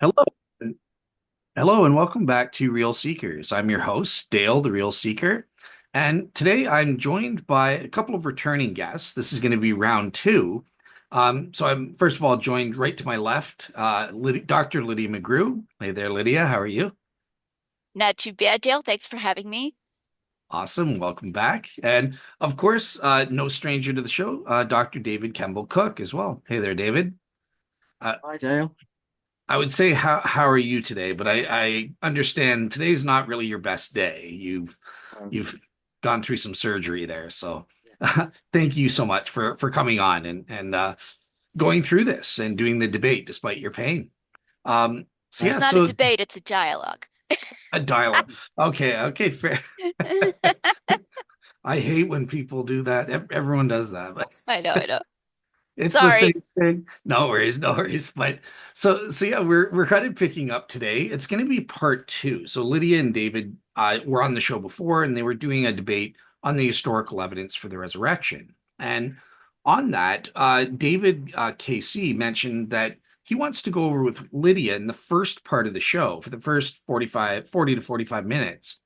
Hello. Hello, and welcome back to Real Seekers. I'm your host, Dale, the Real Seeker. And today I'm joined by a couple of returning guests. This is going to be round two. So I'm first of all joined right to my left, Dr. Lydia McGrew. Hey there, Lydia. How are you? Not too bad, Dale. Thanks for having me. Awesome. Welcome back. And of course, no stranger to the show, Dr. David Kemball Cook as well. Hey there, David. Uh, Hi, Dale. I would say how are you today? But I understand today's not really your best day. Um, You've gone through some surgery there, so thank you so much for coming on and going through this and doing the debate despite your pain. So It's yeah, not a so debate, it's a dialogue. a dialogue. Okay, okay, fair. I hate when people do that. Everyone does that, but I know, I know. it's the Sorry. same thing. No worries, no worries. But so yeah, we're kind of picking up today. It's going to be part two. So Lydia and David were on the show before, and they were doing a debate on the historical evidence for the resurrection. And on that, David KC mentioned that he wants to go over with Lydia in the first part of the show for the first 40 to 45 minutes,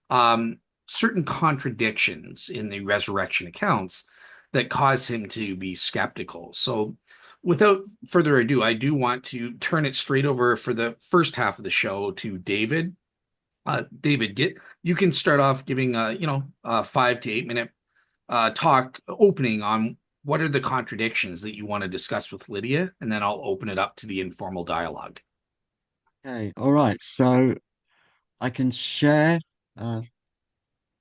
um, certain contradictions in the resurrection accounts that cause him to be skeptical. So, without further ado, I do want to turn it straight over for the first half of the show to David. David, get you can start off giving a 5 to 8 minute talk opening on what are the contradictions that you want to discuss with Lydia, and then I'll open it up to the informal dialogue. okay, all right. So I can share. Uh,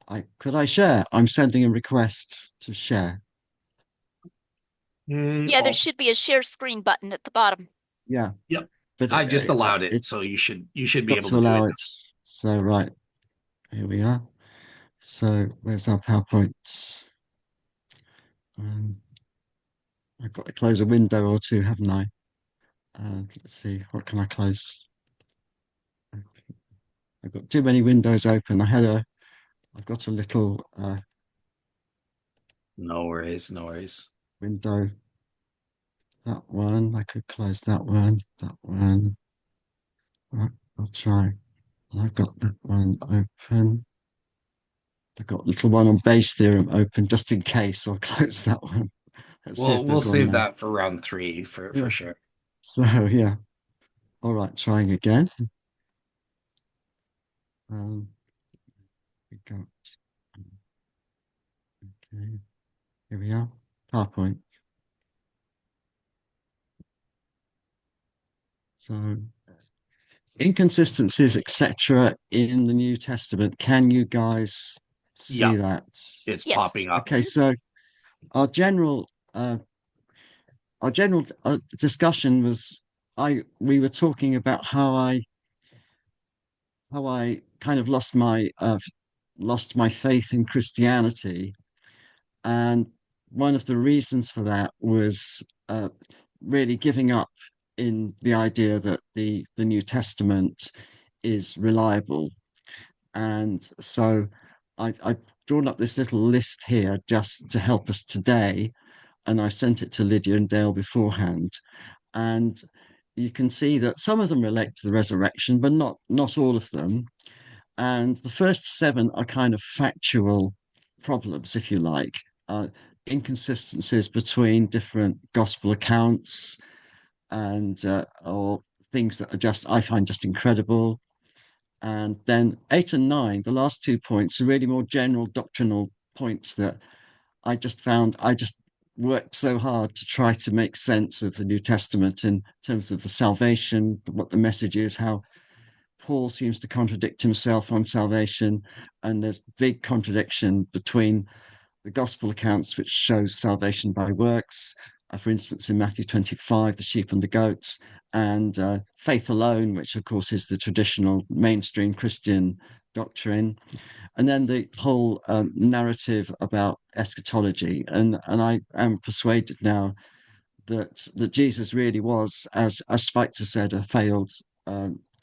I share? I'm sending a request to share. Okay, Yeah, there should be a share screen button at the bottom. Yeah, yep, but I just allowed it, it's so you should be got able to to do allow it. it. So right, here we are. So where's our PowerPoint? Um, I've got to close a window or two, haven't I? Let's see, what can I close? I've got too many windows open. I've got a little No worries, no worries. window. That one, I could close that one. That one. Right, I'll try. I've got that one open. I've got little one on base theorem open just in case. I'll close that one. Let's see if We'll there's one save there. that for round three for Yeah. sure. So yeah. All right, trying again. Um, we got okay. Here we are. PowerPoint. So inconsistencies, etc., in the New Testament. Can you guys see Yeah, that? it's Yes. popping up. Okay, so our general discussion was I we were talking about how I kind of lost my faith in Christianity, and one of the reasons for that was really giving up in the idea that the New Testament is reliable, and so I've drawn up this little list here just to help us today, and I sent it to Lydia and Dale beforehand, and you can see that some of them relate to the resurrection, but not all of them. And the first seven are kind of factual problems, if you like, inconsistencies between different gospel accounts, and or things that are just I find just incredible. And then eight and nine, the last 2 points, are really more general doctrinal points that I just worked so hard to try to make sense of the New Testament in terms of the salvation, what the message is, how Paul seems to contradict himself on salvation, and there's big contradiction between the gospel accounts, which shows salvation by works, for instance, in Matthew 25, the sheep and the goats, and faith alone, which of course is the traditional mainstream Christian doctrine, and then the whole narrative about eschatology. And I am persuaded now that Jesus really was, as Schweitzer said, a failed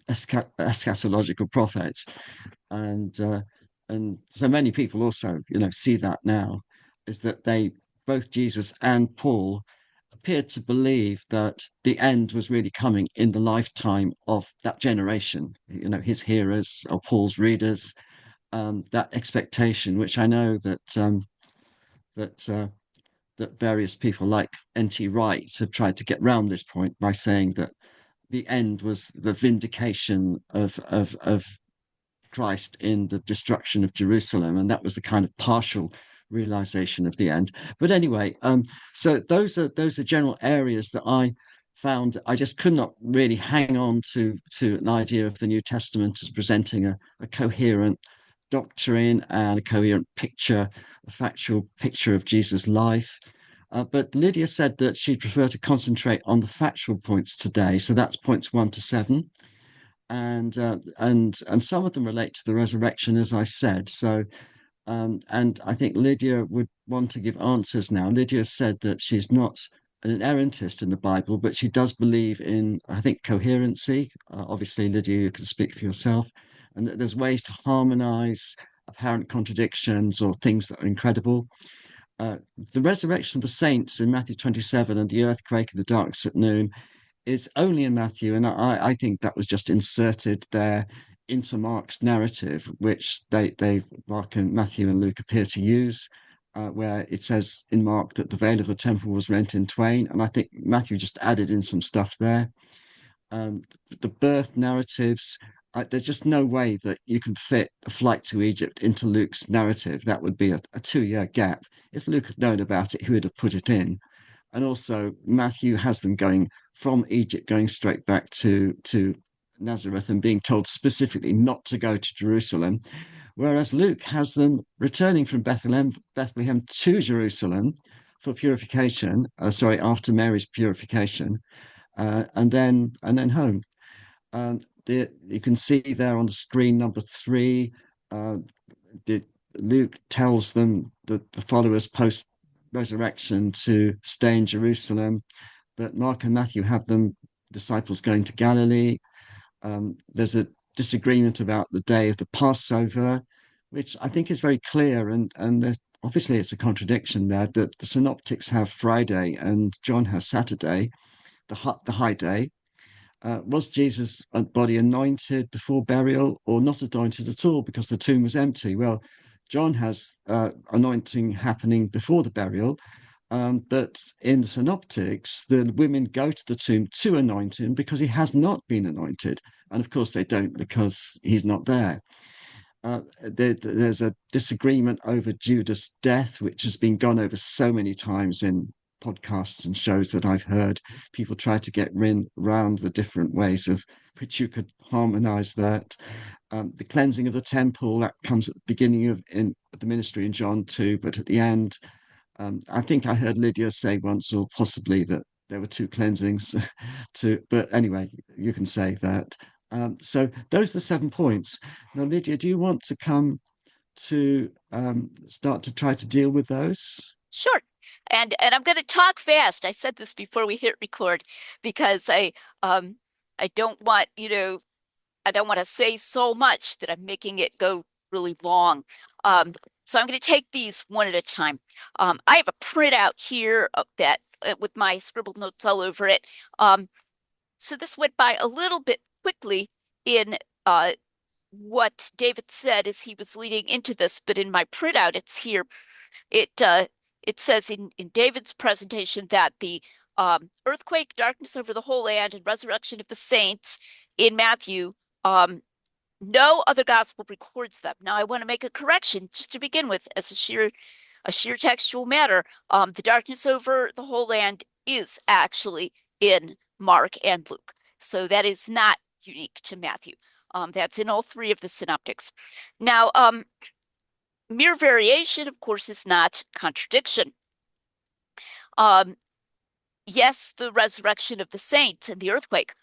eschatological prophet, and and so many people also see that now, is that they both Jesus and Paul appeared to believe that the end was really coming in the lifetime of that generation, his hearers or Paul's readers, that expectation, which I know that that various people like N.T. Wright have tried to get round this point by saying that the end was the vindication of Christ in the destruction of Jerusalem, and that was the kind of partial realization of the end. But anyway, so those are general areas that I found I just could not really hang on to an idea of the New Testament as presenting a coherent doctrine and a coherent picture, a factual picture of Jesus' life. But Lydia said that she'd prefer to concentrate on the factual points today. So that's points 1 to 7, and some of them relate to the resurrection, as I said. So, and I think Lydia would want to give answers now. Lydia said that she's not an inerrantist in the Bible, but she does believe in, I think, coherency. Obviously, Lydia, you can speak for yourself, and that there's ways to harmonize apparent contradictions or things that are incredible. Uh, the resurrection of the saints in Matthew 27 and the earthquake and the darkness at noon is only in Matthew, and I think that was just inserted there into Mark's narrative, which Mark and Matthew and Luke appear to use, where it says in Mark that the veil of the temple was rent in twain, and I think Matthew just added in some stuff there. um, the birth narratives. There's just no way that you can fit a flight to Egypt into Luke's narrative. That would be a 2 year gap. If Luke had known about it, he would have put it in. And also, Matthew has them going from Egypt, going straight back to Nazareth, and being told specifically not to go to Jerusalem, whereas Luke has them returning from Bethlehem to Jerusalem for purification. Sorry, after Mary's purification, and then home. You can see there on the screen number 3. Uh, the, Luke tells them that the followers post resurrection to stay in Jerusalem, but Mark and Matthew have them disciples going to Galilee. There's a disagreement about the day of the Passover, which I think is very clear, and obviously it's a contradiction there that the synoptics have Friday and John has Saturday, the high day. Was Jesus' body anointed before burial or not anointed at all because the tomb was empty? Well, John has anointing happening before the burial, but in the synoptics, the women go to the tomb to anoint him because he has not been anointed. And of course, they don't because he's not there. There's a disagreement over Judas' death, which has been gone over so many times in podcasts and shows that I've heard. People try to get round the different ways of which you could harmonize that. The cleansing of the temple, that comes at the beginning of in the ministry in John 2, but at the end, I think I heard Lydia say once, or possibly, that there were two cleansings. But anyway, you can say that. So those are the 7 points. Now, Lydia, do you want to come to start to try to deal with those? Sure. And I'm going to talk fast. I said this before we hit record because I don't want, I don't want to say so much that I'm making it go really long. So I'm going to take these one at a time. I have a printout here of that with my scribbled notes all over it. So this went by a little bit quickly in what David said as he was leading into this, but in my printout, it's here. It says in David's presentation that the earthquake, darkness over the whole land, and resurrection of the saints in Matthew, no other gospel records them. Now, I want to make a correction just to begin with, as a sheer textual matter. The darkness over the whole land is actually in Mark and Luke, so that is not unique to Matthew. That's in all 3 of the synoptics. Now, mere variation, of course, is not contradiction. Yes, the resurrection of the saints and the earthquake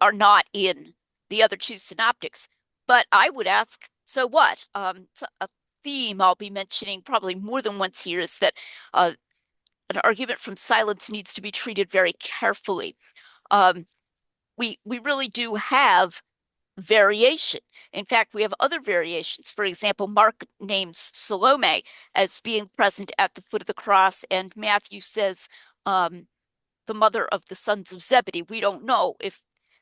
are not in the other 2 synoptics, but I would ask, so what? A theme I'll be mentioning probably more than once here is that an argument from silence needs to be treated very carefully. We really do have variation. In fact, we have other variations. For example, Mark names Salome as being present at the foot of the cross, and Matthew says the mother of the sons of Zebedee. We don't know if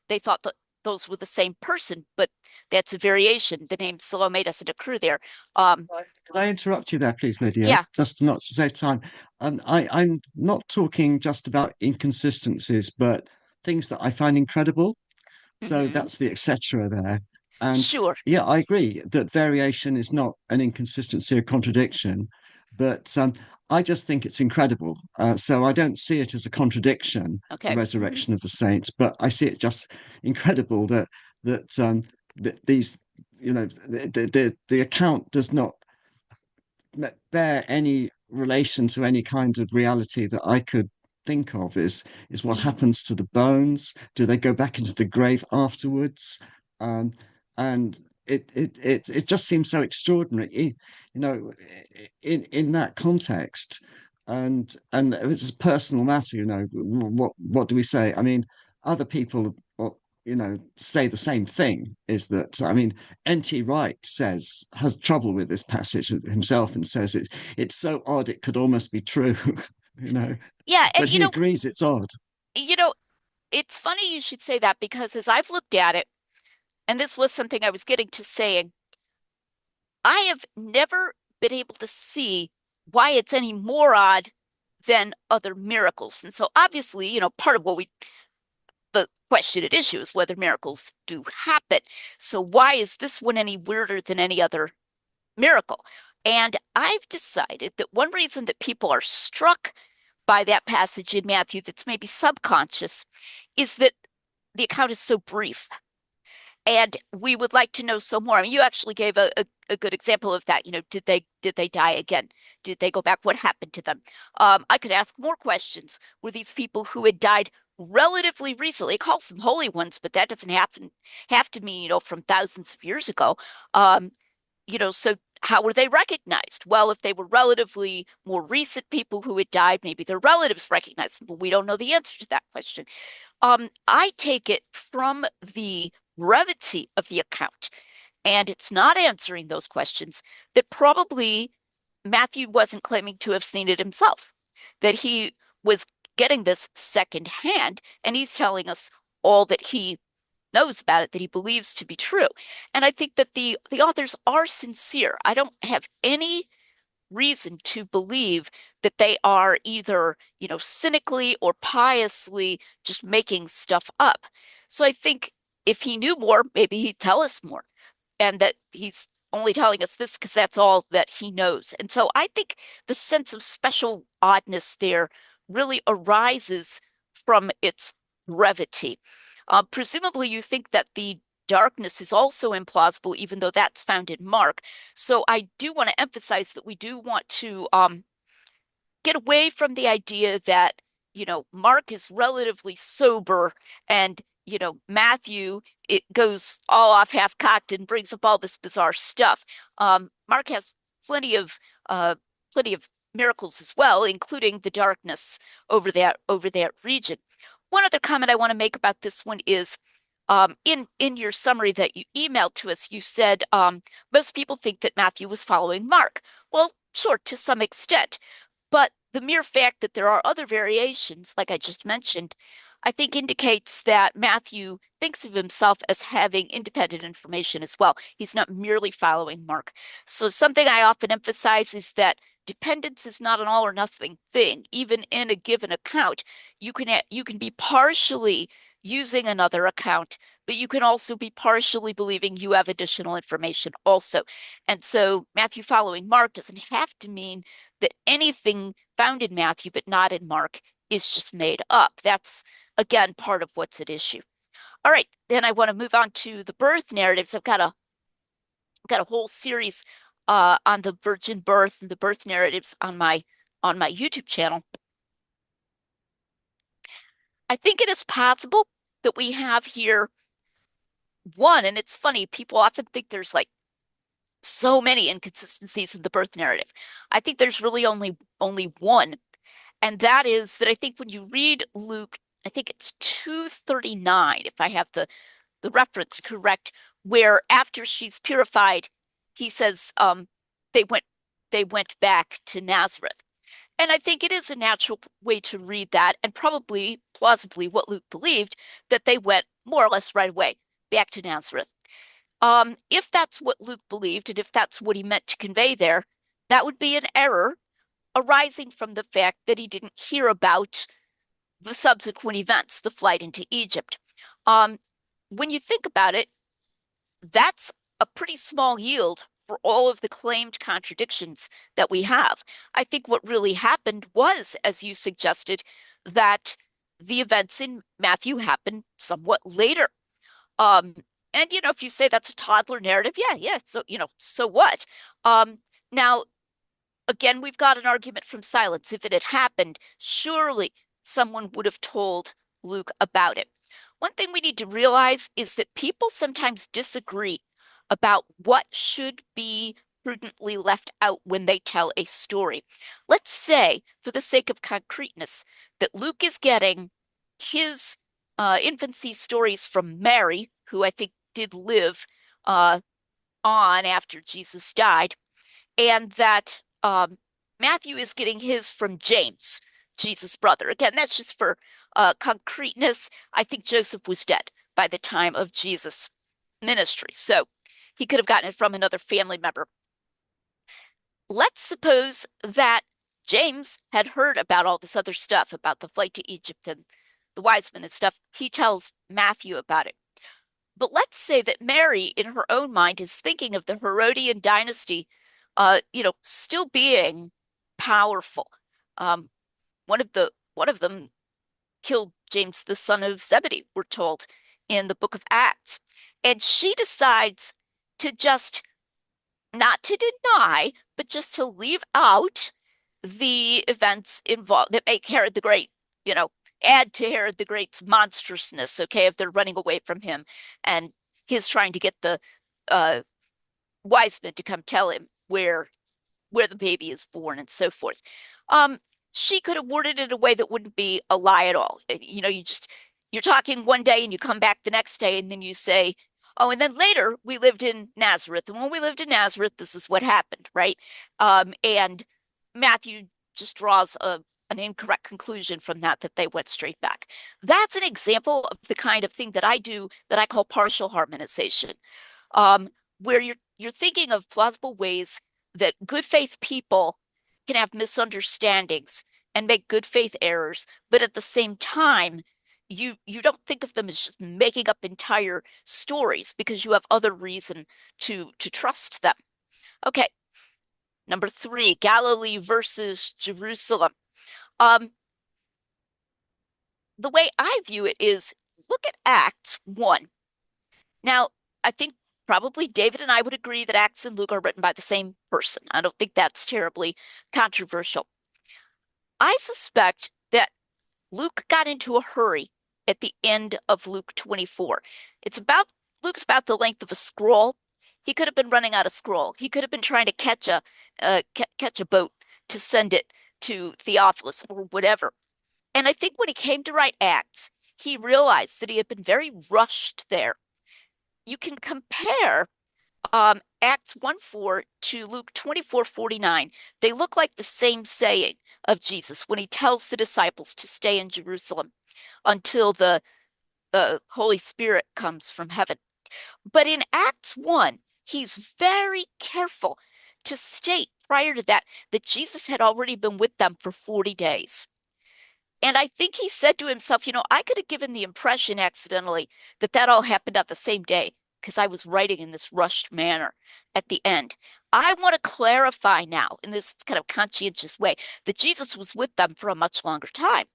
they thought that those were the same person, but that's a variation. The name Salome doesn't occur there. Um, Could I interrupt you there, please, Lydia? yeah. Just not to save time. I'm not talking just about inconsistencies, but things that I find incredible. So Hmm. that's the etc. there. And Sure. yeah, I agree that variation is not an inconsistency or contradiction, but I just think it's incredible. So I don't see it as a contradiction, the Okay. Hmm. resurrection of the saints, but I see it just incredible that these, the account does not bear any relation to any kind of reality that I could think of is what happens to the bones. Do they go back into the grave afterwards? Um, and it just seems so extraordinary, in that context. And it's a personal matter, what do we say? I mean, other people, say the same thing. Is that, I mean, N.T. Wright has trouble with this passage himself and says it's so odd it could almost be true, you know. Yeah, and But he agrees it's odd. you know, it's funny you should say that because as I've looked at it, and this was something I was getting to saying, I have never been able to see why it's any more odd than other miracles. And so obviously, part of the question at issue is whether miracles do happen. So why is this one any weirder than any other miracle? And I've decided that one reason that people are struck by that passage in Matthew that's maybe subconscious is that the account is so brief. And we would like to know some more. I mean, you actually gave a good example of that. Did they die again? Did they go back? What happened to them? I could ask more questions. Were these people who had died relatively recently? It calls them holy ones, but that doesn't have to mean, from thousands of years ago. So how were they recognized? Well, if they were relatively more recent people who had died, maybe their relatives recognized them, but we don't know the answer to that question. I take it from the brevity of the account, and it's not answering those questions, that probably Matthew wasn't claiming to have seen it himself, that he was getting this secondhand, and he's telling us all that he knows about it, that he believes to be true. And I think that the authors are sincere. I don't have any reason to believe that they are either, cynically or piously just making stuff up. So I think if he knew more, maybe he'd tell us more, and that he's only telling us this because that's all that he knows. And so I think the sense of special oddness there really arises from its brevity. Presumably, you think that the darkness is also implausible, even though that's found in Mark. So I do want to emphasize that we do want to get away from the idea that, Mark is relatively sober and, Matthew, it goes all off half-cocked and brings up all this bizarre stuff. Mark has plenty of uh, plenty of miracles as well, including the darkness over that region. One other comment I want to make about this one is in your summary that you emailed to us, you said most people think that Matthew was following Mark. Well, sure, to some extent. But the mere fact that there are other variations, like I just mentioned, I think indicates that Matthew thinks of himself as having independent information as well. He's not merely following Mark. So something I often emphasize is that dependence is not an all or nothing thing. Even in a given account, you can be partially using another account, but you can also be partially believing you have additional information also. And so Matthew following Mark doesn't have to mean that anything found in Matthew but not in Mark is just made up. That's, again, part of what's at issue. All right, then I want to move on to the birth narratives. I've got a whole series on the virgin birth and the birth narratives on my YouTube channel. I think it is possible that we have here one, and it's funny, people often think there's like so many inconsistencies in the birth narrative. I think there's really only one, and that is that I think when you read Luke, I think it's 239, if I have the reference correct, where after she's purified, he says they went they went back to Nazareth. And I think it is a natural way to read that, and probably plausibly what Luke believed, that they went more or less right away back to Nazareth. If that's what Luke believed, and if that's what he meant to convey there, that would be an error arising from the fact that he didn't hear about the subsequent events, the flight into Egypt. Um, when you think about it, that's a pretty small yield for all of the claimed contradictions that we have. I think what really happened was, as you suggested, that the events in Matthew happened somewhat later. Um, and if you say that's a toddler narrative, yeah. So, so what? Now, again, we've got an argument from silence. If it had happened, surely someone would have told Luke about it. One thing we need to realize is that people sometimes disagree about what should be prudently left out when they tell a story. Let's say, for the sake of concreteness, that Luke is getting his infancy stories from Mary, who I think did live on after Jesus died, and that Matthew is getting his from James, Jesus' brother. Again, that's just for concreteness. I think Joseph was dead by the time of Jesus' ministry, so he could have gotten it from another family member. Let's suppose that James had heard about all this other stuff, about the flight to Egypt and the wise men and stuff. He tells Matthew about it. But let's say that Mary, in her own mind, is thinking of the Herodian dynasty, still being powerful. Um, one of them killed James, the son of Zebedee, we're told in the book of Acts. And she decides to just not to deny, but just to leave out the events involved that make Herod the Great, add to Herod the Great's monstrousness, okay, if they're running away from him and he's trying to get the uh, wise men to come tell him where the baby is born and so forth. She could have worded it in a way that wouldn't be a lie at all. You're talking one day and you come back the next day and then you say, oh, and then later we lived in Nazareth. And when we lived in Nazareth, this is what happened, right? And Matthew just draws an incorrect conclusion from that they went straight back. That's an example of the kind of thing that I do that I call partial harmonization, where you're thinking of plausible ways that good faith people can have misunderstandings and make good faith errors, but at the same time, you don't think of them as just making up entire stories because you have other reason to trust them. Okay, number 3, Galilee versus Jerusalem. The way I view it is, look at Acts 1. Now, I think probably David and I would agree that Acts and Luke are written by the same person. I don't think that's terribly controversial. I suspect that Luke got into a hurry at the end of Luke 24. Luke's about the length of a scroll. He could have been running out of scroll. He could have been trying to catch a boat to send it to Theophilus or whatever. And I think when he came to write Acts, he realized that he had been very rushed there. You can compare Acts 1:4 to Luke 24:49. They look like the same saying of Jesus when he tells the disciples to stay in Jerusalem until the Holy Spirit comes from heaven. But in Acts 1, he's very careful to state prior to that Jesus had already been with them for 40 days. And I think he said to himself, I could have given the impression accidentally that all happened on the same day because I was writing in this rushed manner at the end. I want to clarify now in this kind of conscientious way that Jesus was with them for a much longer time.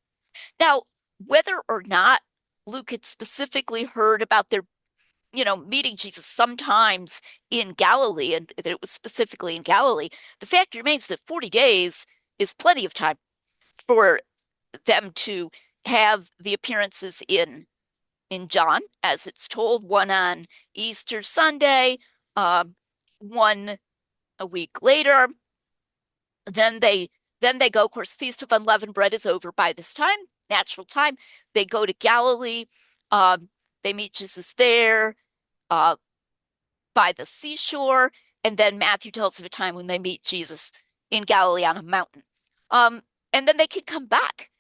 Now, whether or not Luke had specifically heard about their, meeting Jesus sometimes in Galilee and that it was specifically in Galilee, the fact remains that 40 days is plenty of time for them to have the appearances in John, as it's told, one on Easter Sunday, one a week later. Then they go, of course, Feast of Unleavened Bread is over by this time, natural time. They go to Galilee. they meet Jesus there uh, by the seashore, and then Matthew tells of a time when they meet Jesus in Galilee on a mountain. Um, and then they can come back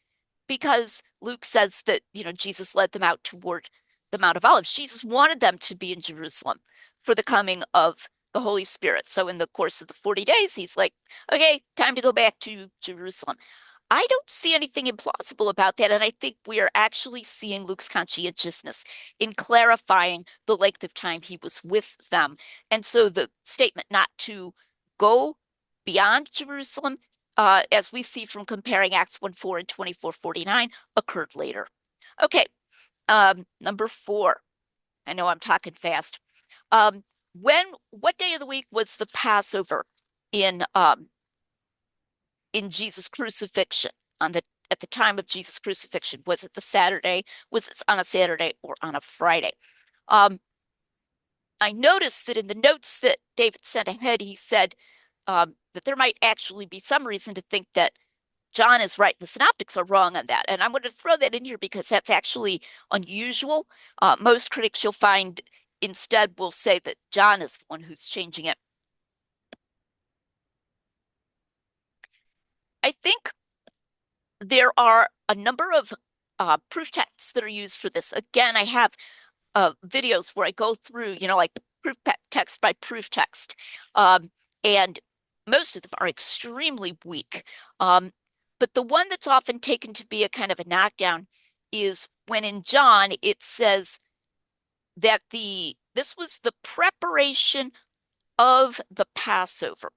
because Luke says that, Jesus led them out toward the Mount of Olives. Jesus wanted them to be in Jerusalem for the coming of the Holy Spirit. So in the course of the 40 days, he's like, okay, time to go back to Jerusalem. I don't see anything implausible about that. And I think we are actually seeing Luke's conscientiousness in clarifying the length of time he was with them. And so the statement not to go beyond Jerusalem, as we see from comparing Acts 1:4 and 24:49, occurred later. Okay, number 4. I know I'm talking fast. What day of the week was the Passover in Jesus' crucifixion at the time of Jesus' crucifixion? Was it the Saturday? Was it on a Saturday or on a Friday? I noticed that in the notes that David sent ahead, he said that there might actually be some reason to think that John is right. The synoptics are wrong on that. And I'm going to throw that in here because that's actually unusual. Most critics you'll find instead will say that John is the one who's changing it. I think there are a number of proof texts that are used for this. Again, I have videos where I go through, like proof text by proof text. And most of them are extremely weak. But the one that's often taken to be a kind of a knockdown is when in John it says that this was the preparation of the Passover.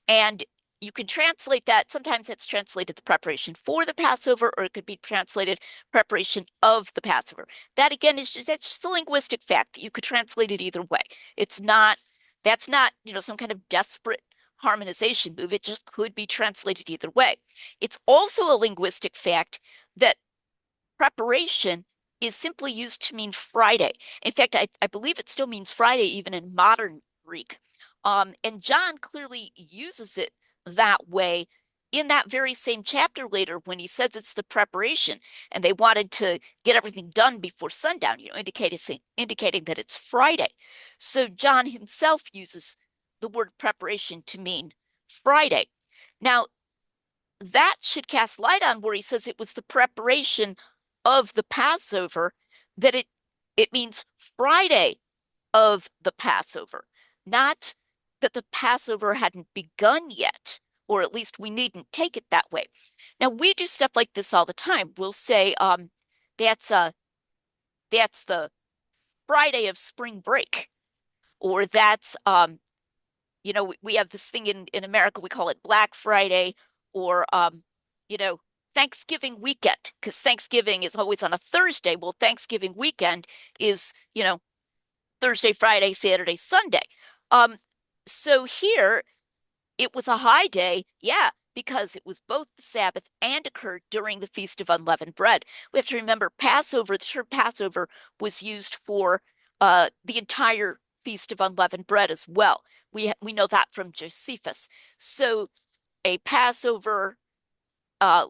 And you can translate that. Sometimes it's translated the preparation for the Passover, or it could be translated preparation of the Passover. That again that's just a linguistic fact that you could translate it either way. That's not, some kind of desperate harmonization move. It just could be translated either way. It's also a linguistic fact that preparation is simply used to mean Friday. In fact, I believe it still means Friday even in modern Greek. And John clearly uses it that way in that very same chapter later when he says it's the preparation and they wanted to get everything done before sundown, indicating that it's Friday. So John himself uses the word preparation to mean Friday. Now, that should cast light on where he says it was the preparation of the Passover, that it means Friday of the Passover, not that the Passover hadn't begun yet, or at least we needn't take it that way. Now we do stuff like this all the time. We'll say that's the Friday of spring break, or that's we have this thing in America, we call it Black Friday, or you know, Thanksgiving weekend, because Thanksgiving is always on a Thursday. Well, Thanksgiving weekend is, Thursday, Friday, Saturday, Sunday. Um, so here it was a high day, yeah, because it was both the Sabbath and occurred during the Feast of Unleavened Bread. We have to remember Passover, the term Passover was used for the entire Feast of Unleavened Bread as well. We know that from Josephus. So a Passover, uh,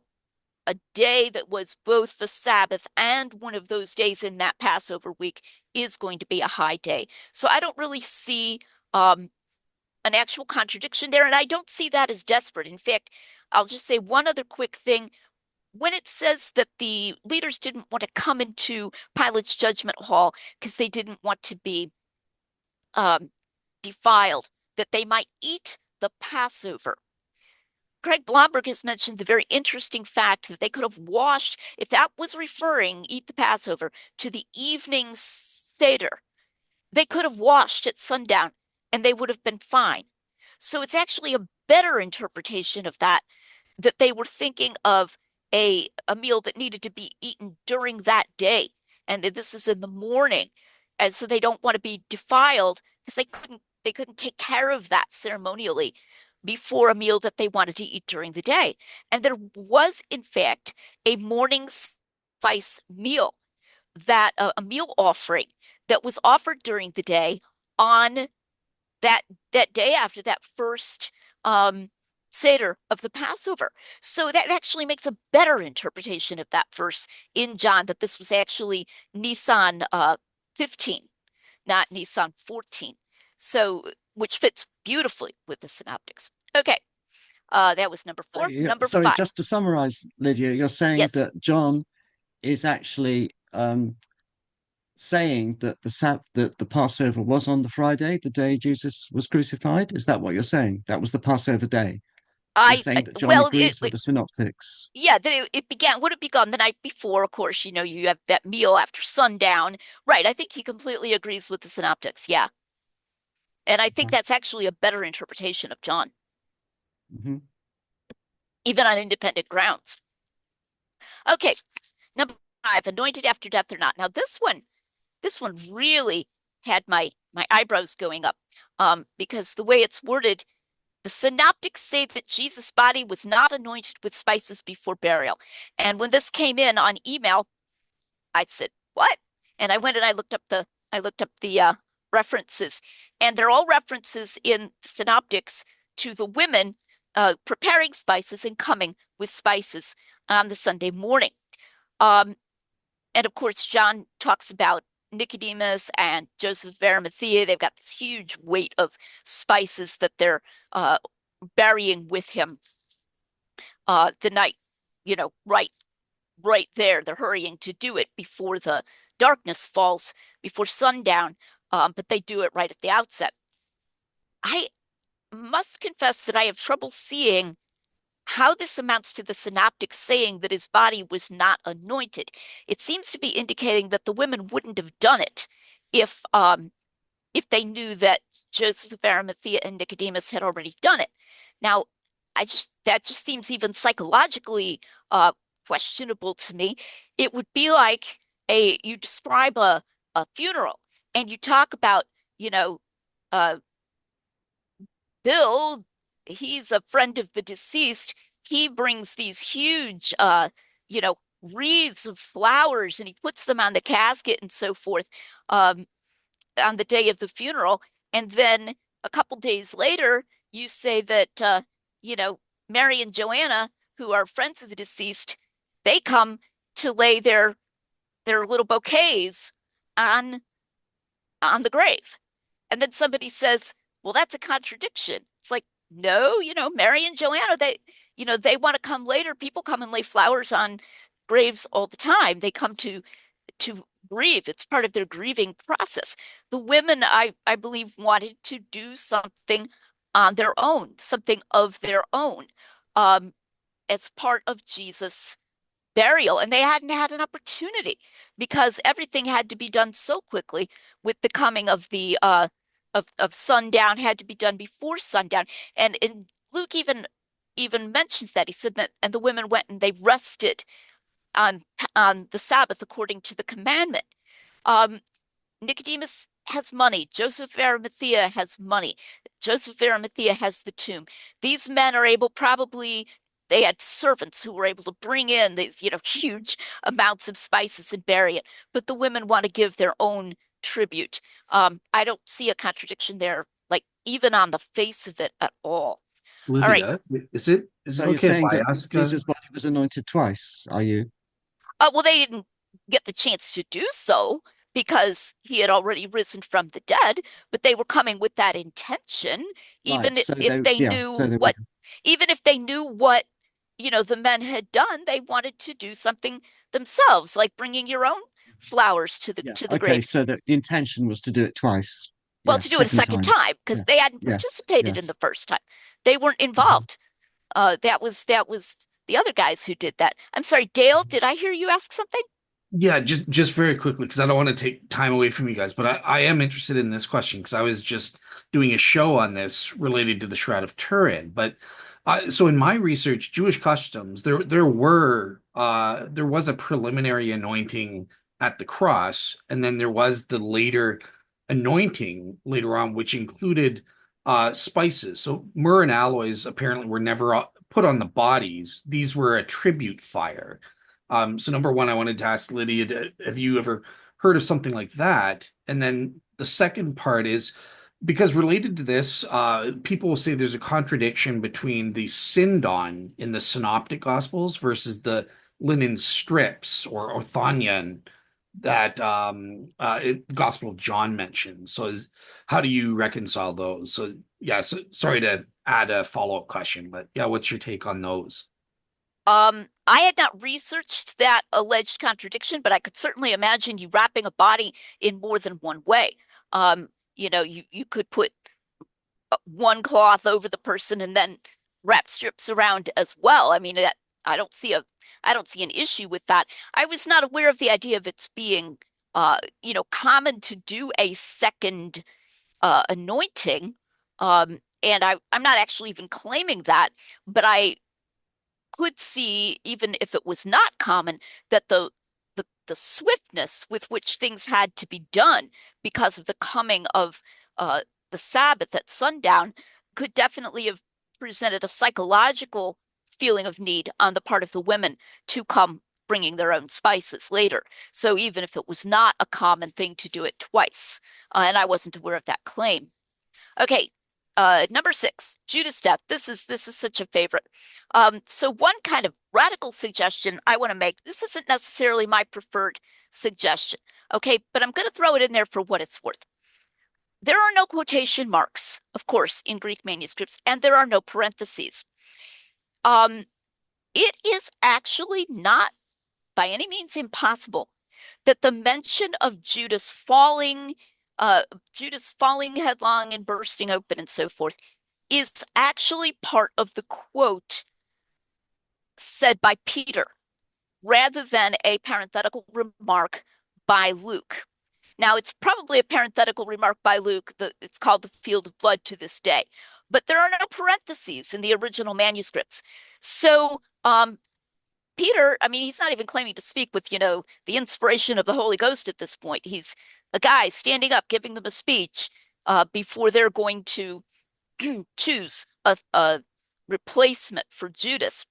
a day that was both the Sabbath and one of those days in that Passover week is going to be a high day. So I don't really see an actual contradiction there, and I don't see that as desperate. In fact, I'll just say one other quick thing. When it says that the leaders didn't want to come into Pilate's judgment hall because they didn't want to be defiled, that they might eat the Passover. Craig Blomberg has mentioned the very interesting fact that they could have washed, if that was referring, eat the Passover, to the evening Seder, they could have washed at sundown and they would have been fine. So it's actually a better interpretation of that they were thinking of a meal that needed to be eaten during that day, and that this is in the morning, and so they don't want to be defiled because they couldn't take care of that ceremonially before a meal that they wanted to eat during the day. And there was, in fact, a morning sacrifice meal, that a meal offering that was offered during the day on that day after that first Seder of the Passover. So that actually makes a better interpretation of that verse in John, that this was actually Nisan 15, not Nisan 14. So, which fits beautifully with the synoptics. Okay, that was number So four. Number sorry, five. just to summarize, Lydia, you're saying Yes, that John is actually saying that the Passover was on the Friday, the day Jesus was crucified. Is that what you're saying? That was the Passover day. You're saying that John well, agrees with the synoptics. yeah, that it began, would have begun the night before. Of course, you have that meal after sundown. Right. I think he completely agrees with the synoptics. Yeah. And I think Uh-huh. that's actually a better interpretation of John, Mhm. even on independent grounds. Okay, number five, anointed after death or not. Now this one really had my eyebrows going up, because the way it's worded, the synoptics say that Jesus' body was not anointed with spices before burial. And when this came in on email, I said, "What?" And I went and I looked up the references, and they're all references in the synoptics to the women preparing spices and coming with spices on the Sunday morning. Um, and of course, John talks about Nicodemus and Joseph of Arimathea. They've got this huge weight of spices that they're uh, burying with him the night, right there. They're hurrying to do it before the darkness falls, before sundown, but they do it right at the outset. I must confess that I have trouble seeing how this amounts to the synoptic saying that his body was not anointed. It seems to be indicating that the women wouldn't have done it if if they knew that Joseph of Arimathea and Nicodemus had already done it. Now, that just seems even psychologically questionable to me. It would be like you describe a funeral and you talk about, you know, uh, Bill, he's a friend of the deceased. He brings these huge, wreaths of flowers and he puts them on the casket and so forth, on the day of the funeral. And then a couple days later, you say that, you know, Mary and Joanna, who are friends of the deceased, they come to lay their little bouquets on on the grave. And then somebody says, well, that's a contradiction. It's like, no, Mary and Joanna, they want to come later. People come and lay flowers on graves all the time. They come to grieve. It's part of their grieving process. The women, I believe, wanted to do something on their own, something of their own, um, as part of Jesus' burial, and they hadn't had an opportunity because everything had to be done so quickly with the coming of the of sundown had to be done before sundown. And Luke even mentions that. He said that, and the women went and they rested on on the Sabbath according to the commandment. Um, Nicodemus has money. Joseph of Arimathea has money. Joseph of Arimathea has the tomb. These men are able, probably, they had servants who were able to bring in these, huge amounts of spices and bury it. But the women want to give their own tribute. I don't see a contradiction there, like even on the face of it at all. All right. Lydia, is it So you're okay if saying I that ask? Jesus' body was anointed twice, are you? Well, they didn't get the chance to do so because he had already risen from the dead, but they were coming with that intention, Right. even So if they, they yeah. knew So they would. what, even if they knew what, the men had done, they wanted to do something themselves, like bringing your own flowers to the Yeah. to the Okay. grave. So the intention was to do it twice. Well, Yes. to do it a Second second time. time because Yeah. they hadn't Yes. participated in Yes. the first time. They weren't Mhm. involved. That was the other guys who did that. I'm sorry, Dale, did I hear you ask something? Yeah, just very quickly because I don't want to take time away from you guys, but I am interested in this question because I was just doing a show on this related to the Shroud of Turin. But so in my research, Jewish customs, there was a preliminary anointing at the cross, and then there was the later anointing later on, which included spices. So myrrh and aloes apparently were never put on the bodies; these were a tribute fire. So number one, I wanted to ask Lydia, have you ever heard of something like that? And then the second part is, because related to this, people will say there's a contradiction between the syndon in the synoptic gospels versus the linen strips or orthonion that Gospel of John mentions. So how do you reconcile those? So yeah, so, sorry to add a follow-up question, but yeah, what's your take on those? I had not researched that alleged contradiction, but I could certainly imagine you wrapping a body in more than one way. You could put one cloth over the person and then wrap strips around as well. I mean, I don't see a I don't see an issue with that. I was not aware of the idea of its being common to do a second anointing. And I'm not actually even claiming that, but I could see, even if it was not common, that the swiftness with which things had to be done because of the coming of the Sabbath at sundown could definitely have presented a psychological feeling of need on the part of the women to come bringing their own spices later. So even if it was not a common thing to do it twice, and I wasn't aware of that claim. Okay, number six, Judas death. This is such a favorite. So one kind of radical suggestion I want to make. This isn't necessarily my preferred suggestion. Okay, but I'm going to throw it in there for what it's worth. There are no quotation marks, of course, in Greek manuscripts, and there are no parentheses. Um, it is actually not by any means impossible that the mention of Judas falling headlong and bursting open and so forth is actually part of the quote said by Peter rather than a parenthetical remark by Luke. Now, it's probably a parenthetical remark by Luke. It's called the field of blood to this day, but there are no parentheses in the original manuscripts. So, Peter, I mean, he's not even claiming to speak with, the inspiration of the Holy Ghost at this point. He's a guy standing up, giving them a speech before they're going to choose a replacement for Judas.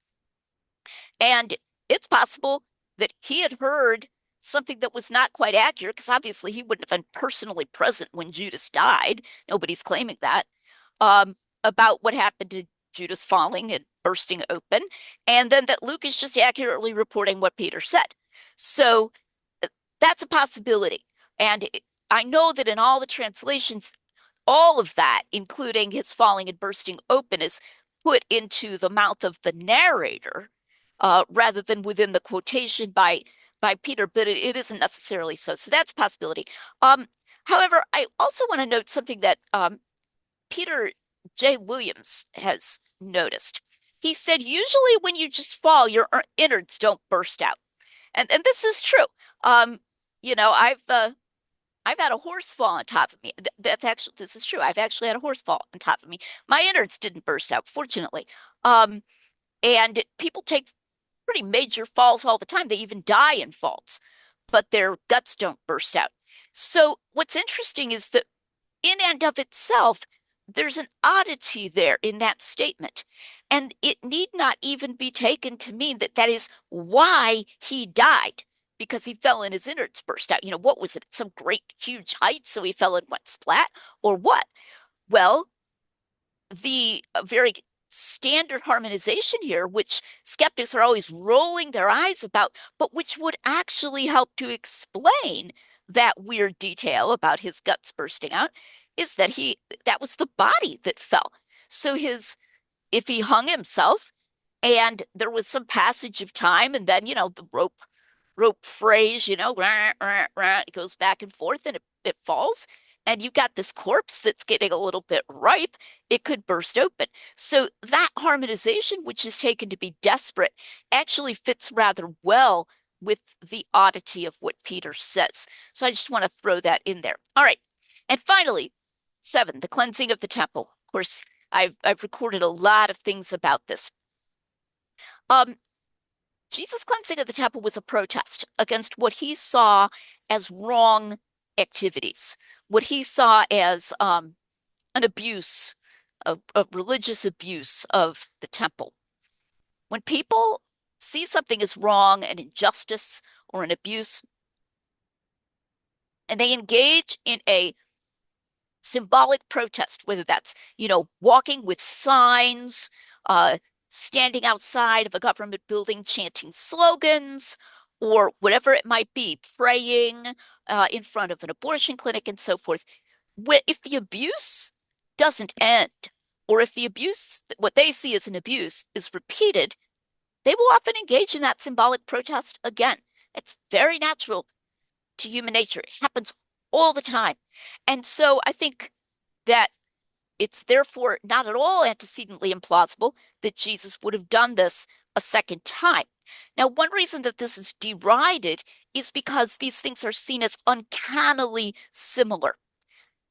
And it's possible that he had heard something that was not quite accurate, because obviously he wouldn't have been personally present when Judas died. Nobody's claiming that. About what happened to Judas falling and bursting open, and then that Luke is just accurately reporting what Peter said. So that's a possibility. And I know that in all the translations, all of that, including his falling and bursting open, is put into the mouth of the narrator rather than within the quotation by Peter, but it isn't necessarily so. So that's a possibility. However, I also want to note something that Peter J. Williams has noticed. He said, usually when you just fall, your innards don't burst out. And this is true. Um, I've had a horse fall on top of me. This is true. I've actually had a horse fall on top of me. My innards didn't burst out, fortunately. Um, and people take pretty major falls all the time. They even die in falls, but their guts don't burst out. So what's interesting is that in and of itself, there's an oddity there in that statement. And it need not even be taken to mean that that is why he died, because he fell and his innards burst out. What was it? Some great, huge height, so he fell and went splat, or what? Well, the very standard harmonization here, which skeptics are always rolling their eyes about, but which would actually help to explain that weird detail about his guts bursting out, is that was the body that fell. So if he hung himself and there was some passage of time and then, the rope phrase, rah, rah, rah, it goes back and forth and it falls. And you've got this corpse that's getting a little bit ripe, it could burst open. So that harmonization, which is taken to be desperate, actually fits rather well with the oddity of what Peter says. So I just want to throw that in there. All right. And finally, 7, the cleansing of the temple. Of course, I've recorded a lot of things about this. Um, Jesus' cleansing of the temple was a protest against what he saw as wrong activities, what he saw as an abuse, a religious abuse of the temple. When people see something as wrong, an injustice, or an abuse, and they engage in a symbolic protest, whether that's, walking with signs, uh, standing outside of a government building chanting slogans, or whatever it might be, praying in front of an abortion clinic and so forth. If the abuse doesn't end, or if the abuse, what they see as an abuse, is repeated, they will often engage in that symbolic protest again. It's very natural to human nature. It happens all the time. And so I think that it's therefore not at all antecedently implausible that Jesus would have done this a second time. Now, one reason that this is derided is because these things are seen as uncannily similar.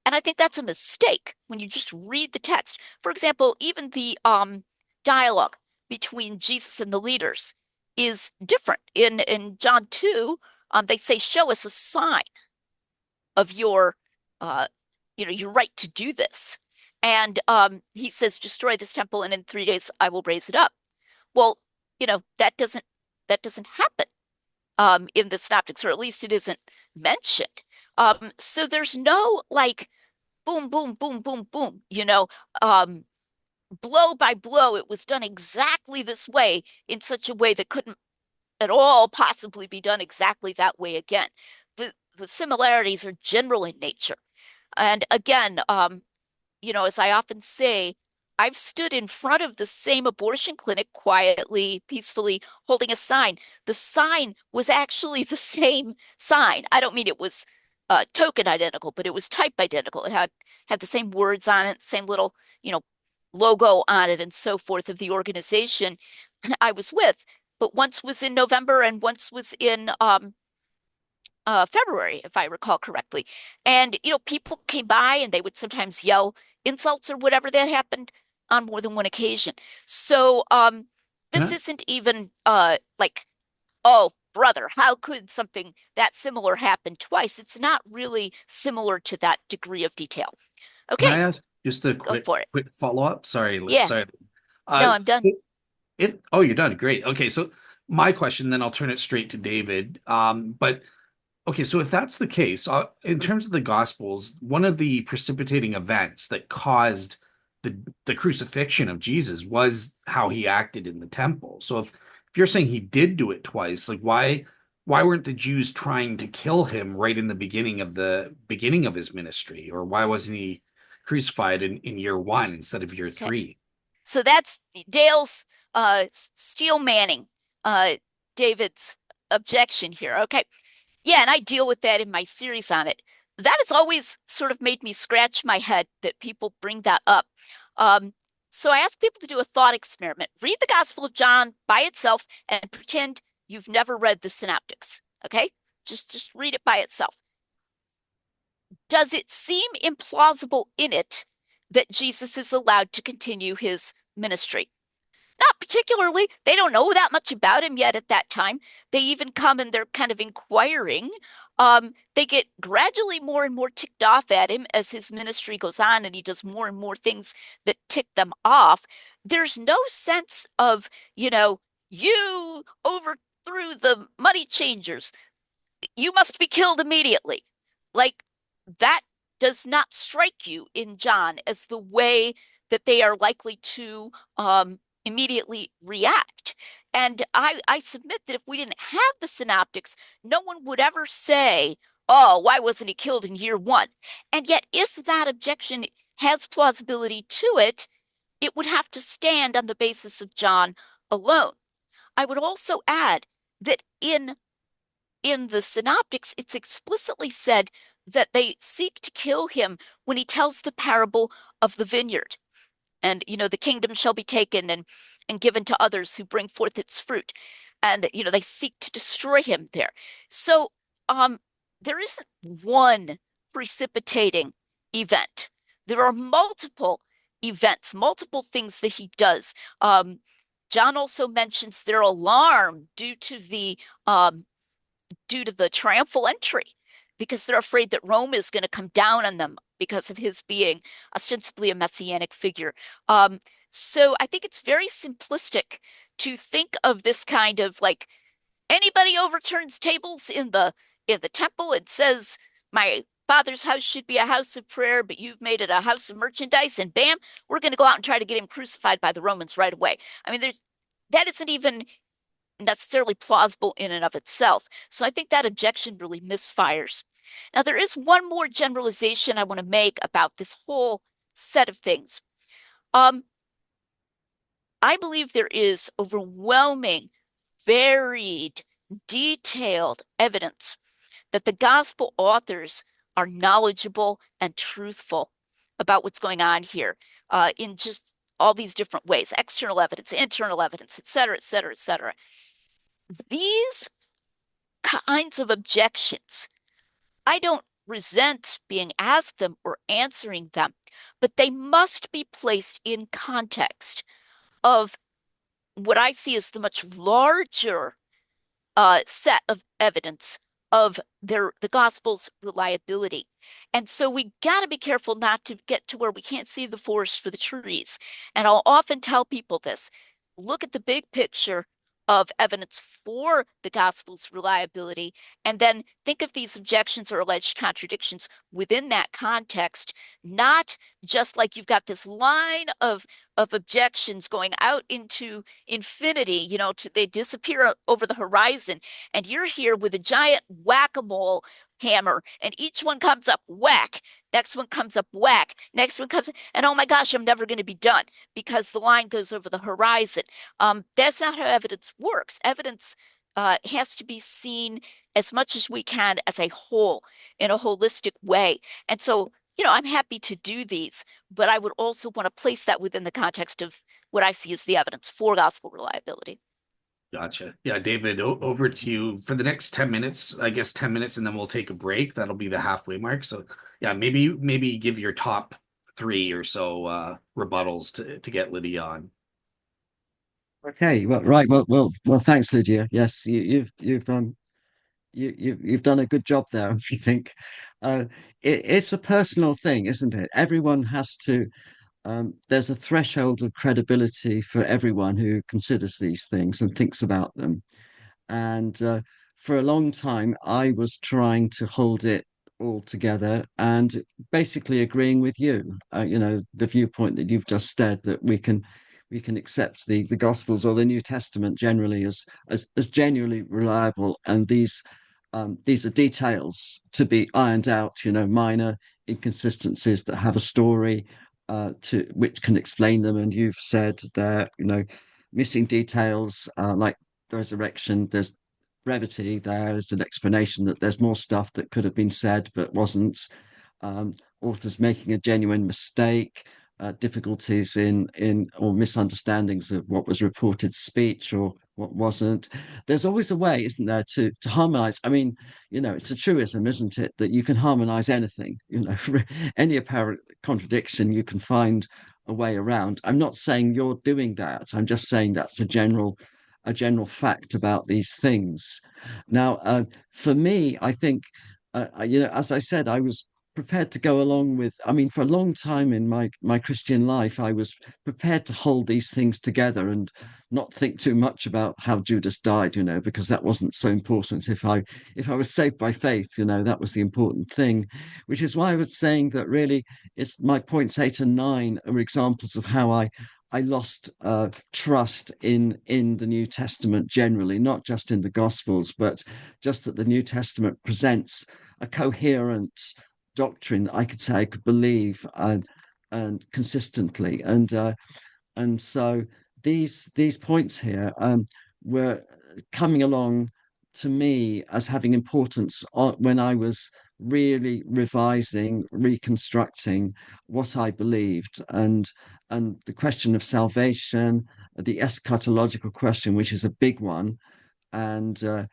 And I think that's a mistake when you just read the text. For example, even the dialogue between Jesus and the leaders is different. In John 2, they say, show us a sign of uh, your right to do this. And he says, destroy this temple, and in 3 days I will raise it up. Well, that doesn't happen in the synoptics, or at least it isn't mentioned. So there's no like boom, boom, boom, boom, boom, um, blow by blow. It was done exactly this way in such a way that couldn't at all possibly be done exactly that way again. The similarities are general in nature. And again, as I often say, I've stood in front of the same abortion clinic quietly, peacefully, holding a sign. The sign was actually the same sign. I don't mean it was token identical, but it was type identical. It had the same words on it, same little, logo on it, and so forth of the organization I was with. But once was in November and once was in February, if I recall correctly. And, people came by and they would sometimes yell insults or whatever that happened on more than one occasion. So Can this I, isn't even like, oh, brother, how could something that similar happen twice? It's not really similar to that degree of detail. can I Okay, ask just a go for it. quick follow-up? Sorry, Yeah, sorry. no, Uh, I'm done. if oh, you're done. Great. Okay, so my question, then I'll turn it straight to David. But okay, so if that's the case, in terms of the Gospels, one of the precipitating events that caused the crucifixion of Jesus was how he acted in the temple. So if you're saying he did do it twice, like why weren't the Jews trying to kill him right in the beginning of his ministry, or why wasn't he crucified in year one instead of year Okay, three? so that's Dale's steel manning, uh, David's objection here. Okay, yeah, and I deal with that in my series on it. That has always sort of made me scratch my head that people bring that up. Um, so I ask people to do a thought experiment. Read the Gospel of John by itself and pretend you've never read the synoptics. Okay? Just read it by itself. Does it seem implausible in it that Jesus is allowed to continue his ministry? Not particularly. They don't know that much about him yet at that time. They even come and they're kind of inquiring. They get gradually more and more ticked off at him as his ministry goes on and he does more and more things that tick them off. There's no sense of, you overthrew the money changers, you must be killed immediately. Like that does not strike you in John as the way that they are likely to immediately react. And I submit that if we didn't have the synoptics, no one would ever say, oh, why wasn't he killed in year one? And yet, if that objection has plausibility to it, it would have to stand on the basis of John alone. I would also add that in the synoptics, it's explicitly said that they seek to kill him when he tells the parable of the vineyard. And, the kingdom shall be taken and given to others who bring forth its fruit. And, they seek to destroy him there. So there isn't one precipitating event. There are multiple events, multiple things that he does. John also mentions their alarm due to the triumphal entry because they're afraid that Rome is going to come down on them because of his being ostensibly a messianic figure. So I think it's very simplistic to think of this kind of like anybody overturns tables in the temple and says my Father's house should be a house of prayer, but you've made it a house of merchandise, and bam, we're going to go out and try to get him crucified by the Romans right away. I mean, that isn't even necessarily plausible in and of itself. So I think that objection really misfires. Now, there is one more generalization I want to make about this whole set of things. Um, I believe there is overwhelming, varied, detailed evidence that the gospel authors are knowledgeable and truthful about what's going on here in just all these different ways, external evidence, internal evidence, et cetera, et cetera, et cetera. These kinds of objections, I don't resent being asked them or answering them, but they must be placed in context of what I see as the much larger set of evidence of the gospel's reliability. And so we got to be careful not to get to where we can't see the forest for the trees. And I'll often tell people this: look at the big picture of evidence for the gospel's reliability, and then think of these objections or alleged contradictions within that context, not just like you've got this line of objections going out into infinity, they disappear over the horizon, and you're here with a giant whack-a-mole hammer, and each one comes up whack, next one comes up whack, next one comes, and oh my gosh, I'm never going to be done because the line goes over the horizon. That's not how evidence works. Evidence has to be seen as much as we can as a whole, in a holistic way. And so, I'm happy to do these, but I would also want to place that within the context of what I see as the evidence for gospel reliability. Gotcha. Yeah, David, over to you for the next 10 minutes, I guess 10 minutes, and then we'll take a break. That'll be the halfway mark. So yeah, maybe give your top three or so rebuttals to get Lydia on. Okay, well, right, well. Thanks, Lydia. Yes, you've done a good job there. I think it's a personal thing, isn't it? Everyone has to. There's a threshold of credibility for everyone who considers these things and thinks about them. And for a long time, I was trying to hold it all together and basically agreeing with you. The viewpoint that you've just said, that we can accept the Gospels or the New Testament generally as genuinely reliable, and these are details to be ironed out. Minor inconsistencies that have a story to which can explain them. And you've said that missing details like the resurrection, there's brevity, there's an explanation that there's more stuff that could have been said but wasn't. Authors making a genuine mistake, difficulties in or misunderstandings of what was reported speech or what wasn't. There's always a way, isn't there, to harmonize. I mean, it's a truism, isn't it, that you can harmonize anything. Any apparent contradiction, you can find a way around. I'm not saying you're doing that. I'm just saying that's a general fact about these things. Now, for me, I think, as I said, I was prepared to go along with. I mean, for a long time in my Christian life, I was prepared to hold these things together and not think too much about how Judas died, because that wasn't so important. If I was saved by faith, that was the important thing, which is why I was saying that really it's my points 8 and 9 are examples of how I lost trust in the New Testament generally, not just in the Gospels, but just that the New Testament presents a coherent doctrine I could say I could believe and consistently. And so these points here were coming along to me as having importance when I was really revising, reconstructing what I believed, and the question of salvation, the eschatological question, which is a big one, and so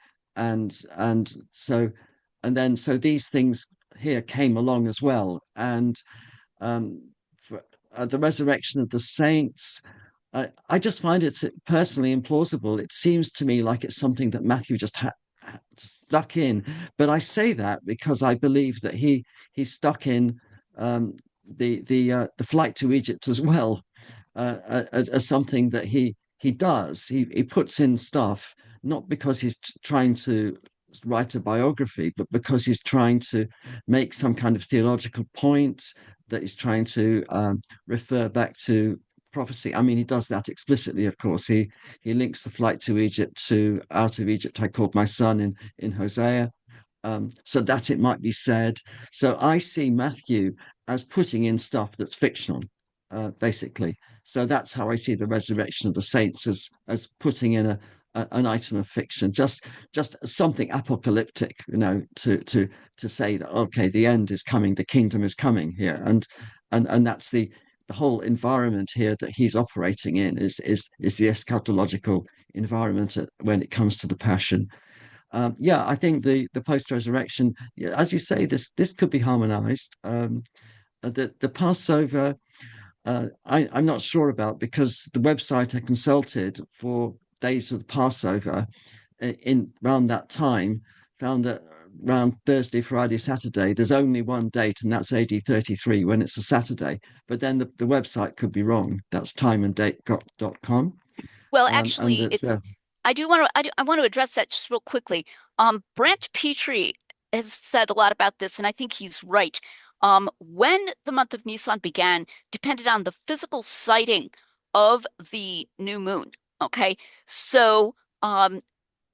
these things here came along as well, and for, the resurrection of the saints. I just find it personally implausible. It seems to me like it's something that Matthew just stuck in. But I say that because I believe that he stuck in the flight to Egypt as well, as something that he does. He puts in stuff not because he's trying to write a biography, but because he's trying to make some kind of theological point, that he's trying to refer back to prophecy. I mean, he does that explicitly, of course. He links the flight to Egypt to "Out of Egypt I called my son" in Hosea, so that it might be said. So I see Matthew as putting in stuff that's fictional, basically. So that's how I see the resurrection of the saints, as putting in an item of fiction, just something apocalyptic, to say that, okay, the end is coming, the kingdom is coming here, and that's the whole environment here that he's operating in is the eschatological environment when it comes to the passion. Yeah, I think the post resurrection, yeah, as you say, this could be harmonized. The Passover, I'm not sure about, because the website I consulted for days of the Passover in around that time found that around Thursday, Friday, Saturday, there's only one date, and that's AD 33 when it's a Saturday. But then the website could be wrong. That's timeanddate.com. Well, And actually, it's there. I want to address that just real quickly. Brent Petrie has said a lot about this, and I think he's right. When the month of Nisan began depended on the physical sighting of the new moon. Okay, so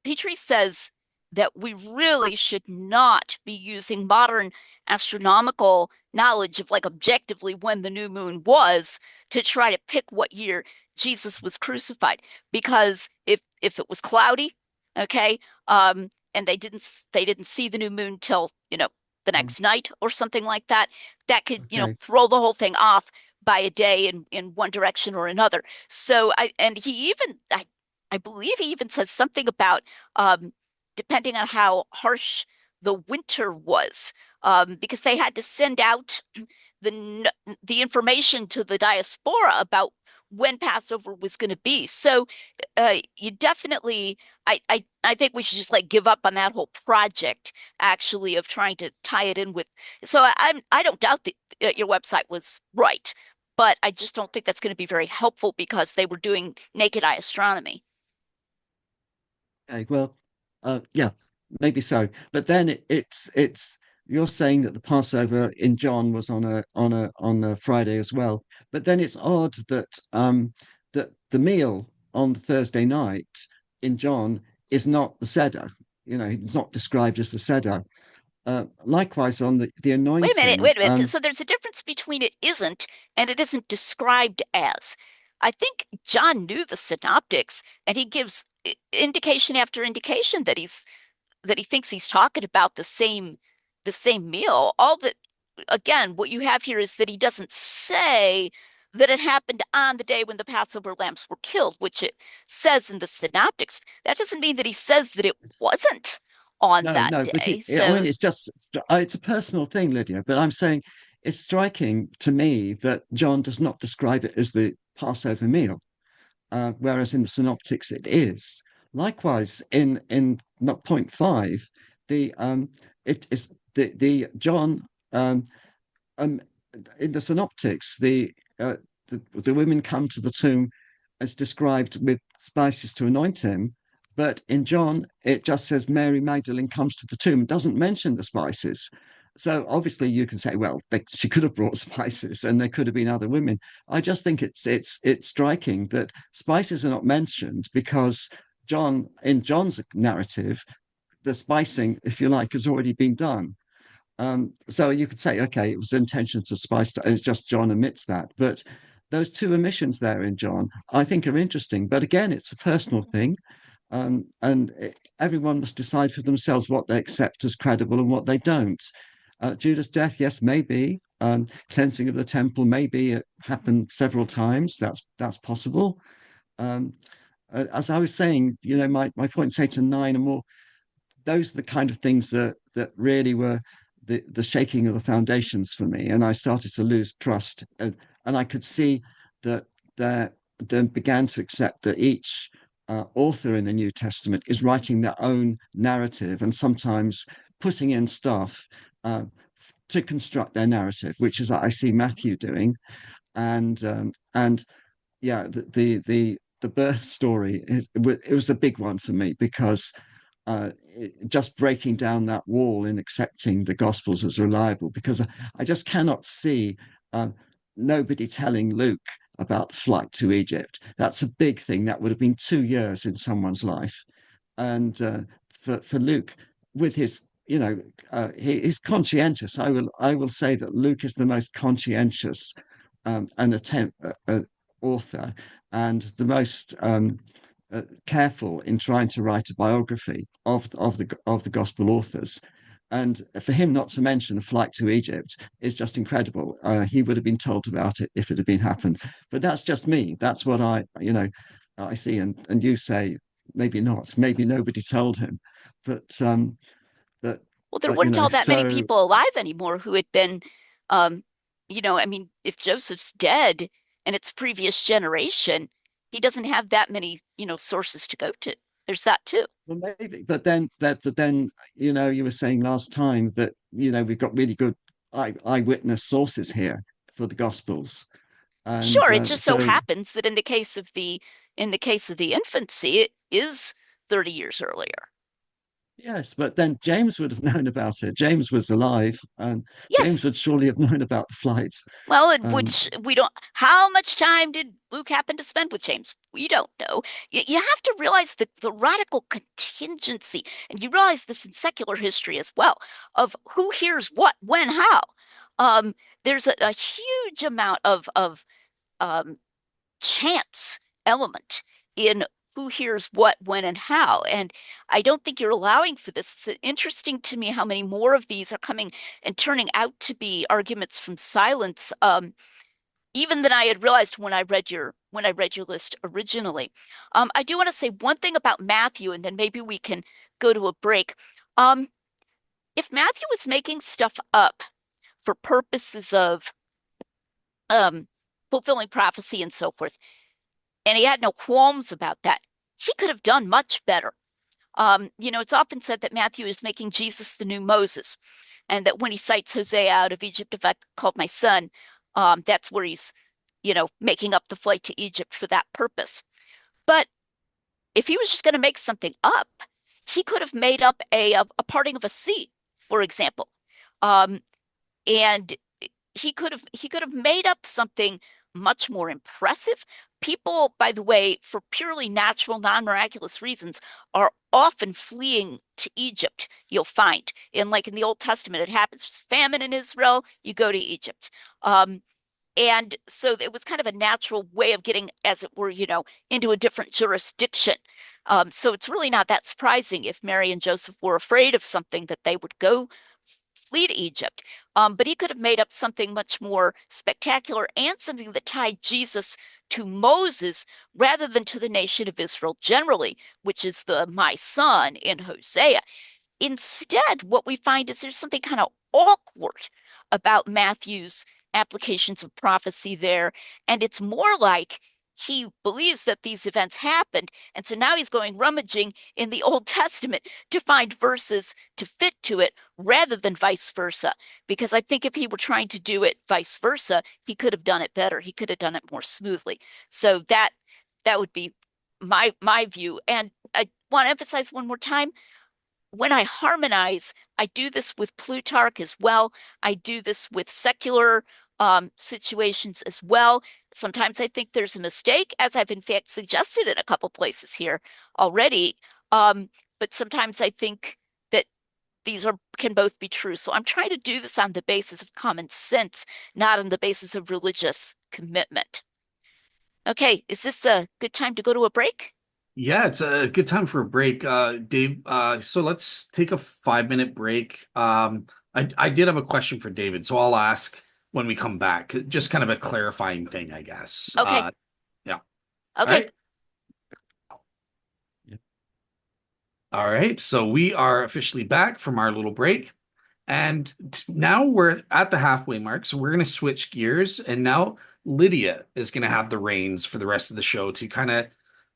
Petrie says that we really should not be using modern astronomical knowledge of like objectively when the new moon was to try to pick what year Jesus was crucified. Because if it was cloudy, okay, and they didn't see the new moon till, the Mm, next night or something like that, that could, okay. throw the whole thing off by a day in one direction or another. So I believe he even says something about um, depending on how harsh the winter was, because they had to send out the information to the diaspora about when Passover was going to be. So you definitely, I think we should just like give up on that whole project actually of trying to tie it in with. So I don't doubt that your website was right, but I just don't think that's going to be very helpful because they were doing naked eye astronomy. Okay, well, yeah, maybe so. But then it's you're saying that the Passover in John was on a Friday as well. But then it's odd that the meal on Thursday night in John is not the Seder. It's not described as the Seder. Likewise on the anointing. Wait a minute. So there's a difference between it isn't and it isn't described as. I think John knew the synoptics, and he gives indication after indication that he thinks he's talking about the same meal. All that again, what you have here is that he doesn't say that it happened on the day when the Passover lambs were killed, which it says in the synoptics. That doesn't mean that he says that it wasn't on No, that no, but day. I mean, So it's a personal thing, Lydia. But I'm saying it's striking to me that John does not describe it as the Passover meal, whereas in the synoptics it is. Likewise, in not point five, the it is the John um in the synoptics, the women come to the tomb as described with spices to anoint him. But in John, it just says Mary Magdalene comes to the tomb, it doesn't mention the spices. So obviously you can say, well, she could have brought spices and there could have been other women. I just think it's striking that spices are not mentioned because in John's narrative, the spicing, if you like, has already been done. So you could say, okay, it was intention to spice, it's just John admits that. But those two omissions there in John, I think are interesting. But again, it's a personal thing. Everyone must decide for themselves what they accept as credible and what they don't. Judas' death, yes, maybe. Cleansing of the temple, maybe it happened several times. That's possible. Um, as I was saying, my points 8 and 9 are more, those are the kind of things that really were the shaking of the foundations for me, and I started to lose trust, and I could see that they began to accept that each author in the New Testament is writing their own narrative and sometimes putting in stuff to construct their narrative, which is I see Matthew doing, and yeah, the birth story it was a big one for me because just breaking down that wall in accepting the Gospels as reliable, because I just cannot see uh, nobody telling Luke about the flight to Egypt. That's a big thing. That would have been 2 years in someone's life. And for Luke, with his, he's conscientious. I will say that Luke is the most conscientious an attempt author, and the most careful in trying to write a biography of the gospel authors. And for him not to mention a flight to Egypt is just incredible. He would have been told about it if it had been happened. But that's just me. That's what I see. And you say maybe not. Maybe nobody told him. But but Well, there but weren't all that many so people alive anymore who had been, um, I mean, if Joseph's dead and it's previous generation, he doesn't have that many, sources to go to. There's that too. well, maybe, but then you were saying last time that we've got really good eyewitness sources here for the Gospels, and Sure, it just so so happens that in the case of the infancy, it is 30 years earlier. yes, but then James would have known about it. James was alive, and James Yes. would surely have known about the flights. Well, and Um, which we don't, how much time did Luke happen to spend with James? We don't know. You have to realize the radical contingency, and you realize this in secular history as well, of who hears what, when, how. There's a huge amount of um, chance element in who hears what, when, and how. And I don't think you're allowing for this. It's interesting to me how many more of these are coming and turning out to be arguments from silence, even than I had realized when I read your list originally. I do want to say one thing about Matthew, and then maybe we can go to a break. Um, if Matthew was making stuff up for purposes of um, fulfilling prophecy and so forth, and he had no qualms about that, he could have done much better. It's often said that Matthew is making Jesus the new Moses, and that when he cites Hosea out of Egypt, if I called my son, that's where he's, making up the flight to Egypt for that purpose. But if he was just going to make something up, he could have made up a parting of a sea, for example. Um, and he could have made up something much more impressive. People, by the way, for purely natural, non-miraculous reasons, are often fleeing to Egypt. You'll find in the Old Testament, it happens. Famine in Israel, you go to Egypt. And so it was kind of a natural way of getting, as it were, into a different jurisdiction. So it's really not that surprising if Mary and Joseph were afraid of something that they would go flee to Egypt. But he could have made up something much more spectacular and something that tied Jesus to Moses rather than to the nation of Israel generally, which is the my son in Hosea. Instead, what we find is there's something kind of awkward about Matthew's applications of prophecy there. And it's more like he believes that these events happened. And so now he's going rummaging in the Old Testament to find verses to fit to it rather than vice versa. Because I think if he were trying to do it vice versa, he could have done it better. He could have done it more smoothly. So that would be my view. And I want to emphasize one more time, when I harmonize, I do this with Plutarch as well. I do this with secular situations as well. Sometimes I think there's a mistake, as I've in fact suggested in a couple places here already. But sometimes I think that these can both be true. So I'm trying to do this on the basis of common sense, not on the basis of religious commitment. Okay, is this a good time to go to a break? Yeah, it's a good time for a break, Dave. So let's take a 5 minute break. I did have a question for David, so I'll ask when we come back. Just kind of a clarifying thing, I guess. Okay, Yeah. All okay. right. All right. So we are officially back from our little break. And now we're at the halfway mark. So we're going to switch gears. And now Lydia is going to have the reins for the rest of the show to kind of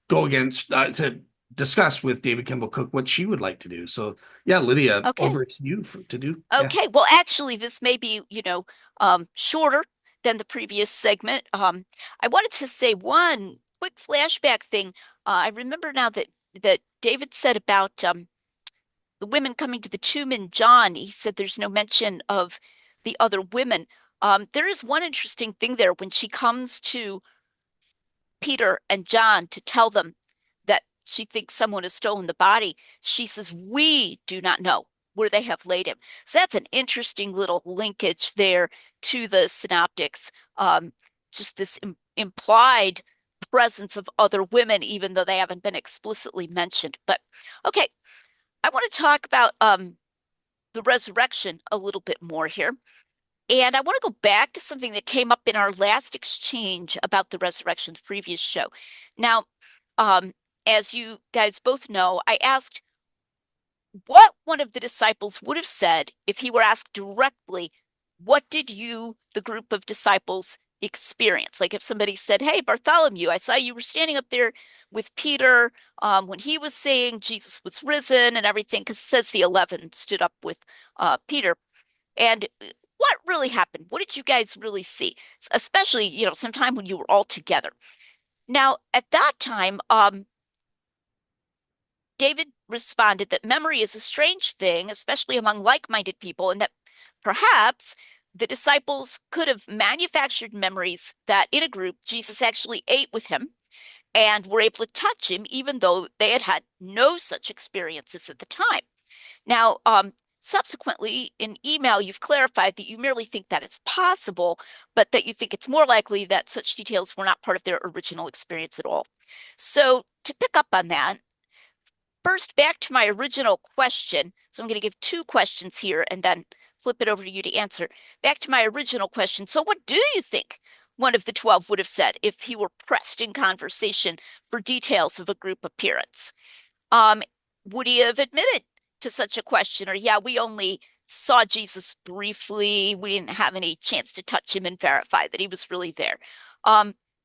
go against, to discuss with David Kemball Cook what she would like to do. So, yeah, Lydia, Okay. over to you to do. Yeah. Okay, well, actually, this may be, shorter than the previous segment. I wanted to say one quick flashback thing. I remember now that David said about the women coming to the tomb in John, he said there's no mention of the other women. There is one interesting thing there when she comes to Peter and John to tell them that she thinks someone has stolen the body. She says, "We do not know where they have laid him." So that's an interesting little linkage there to the synoptics. Just this implied presence of other women, even though they haven't been explicitly mentioned. But okay, I want to talk about the resurrection a little bit more here. And I want to go back to something that came up in our last exchange about the resurrection, the previous show. Now, um, as you guys both know, I asked what one of the disciples would have said if he were asked directly, what did you, the group of disciples, experience? Like if somebody said, "Hey, Bartholomew, I saw you were standing up there with Peter when he was saying Jesus was risen and everything," because it says the 11 stood up with Peter. And what really happened? What did you guys really see? Especially, sometime when you were all together. Now, at that time, David responded that memory is a strange thing, especially among like-minded people, and that perhaps the disciples could have manufactured memories that in a group Jesus actually ate with him and were able to touch him, even though they had had no such experiences at the time. Now, subsequently, in email, you've clarified that you merely think that it's possible, but that you think it's more likely that such details were not part of their original experience at all. So, to pick up on that, first, back to my original question. So, I'm going to give two questions here and then flip it over to you to answer. Back to my original question. So, what do you think one of the 12 would have said if he were pressed in conversation for details of a group appearance? Um, would he have admitted to such a question? Or, yeah, we only saw Jesus briefly. We didn't have any chance to touch him and verify that he was really there.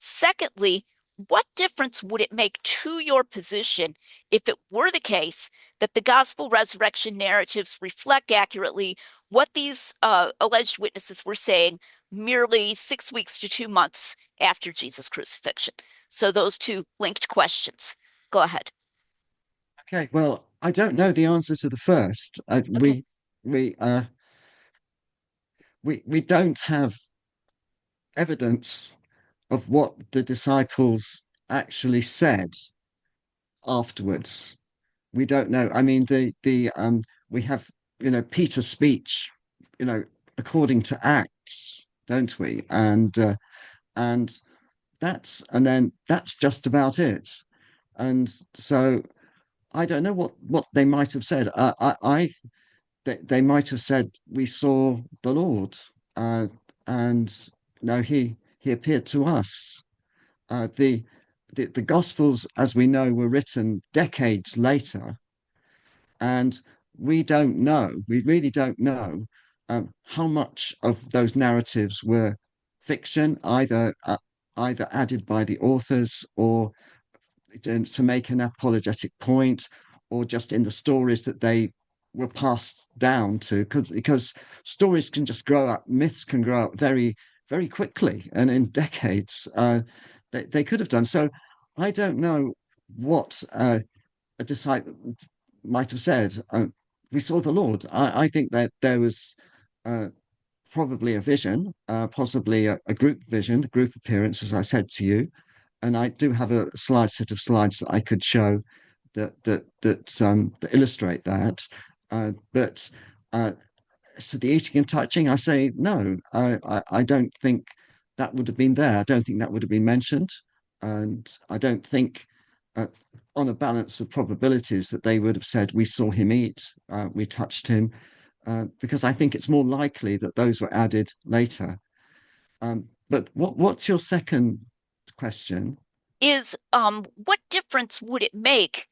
Secondly, what difference would it make to your position if it were the case that the gospel resurrection narratives reflect accurately what these alleged witnesses were saying merely 6 weeks to 2 months after Jesus' crucifixion? So those two linked questions. Go ahead. Okay, well, I don't know the answer to the first. Okay. We we don't have evidence of what the disciples actually said afterwards. We don't know. I mean, the we have, Peter's speech, according to Acts, don't we? And that's just about it. And so I don't know what they might have said. They might have said we saw the Lord, uh, and he appeared to us. Uh, the, the Gospels, as we know, were written decades later, and we don't know. We really don't know how much of those narratives were fiction, either added by the authors or to make an apologetic point, or just in the stories that they were passed down to, because stories can just grow up, myths can grow up very, very quickly, and in decades, they could have done. So I don't know what a disciple might have said. We saw the Lord. I think that there was uh, probably a vision, possibly a group vision, a group appearance, as I said to you, and I do have a set of slides that I could show that illustrate that. But so the eating and touching, I say no. I don't think that would have been there. I don't think that would have been mentioned, and I don't think, uh, on a balance of probabilities, that they would have said we saw him eat, we touched him, because I think it's more likely that those were added later. But what's your second question? Is what difference would it make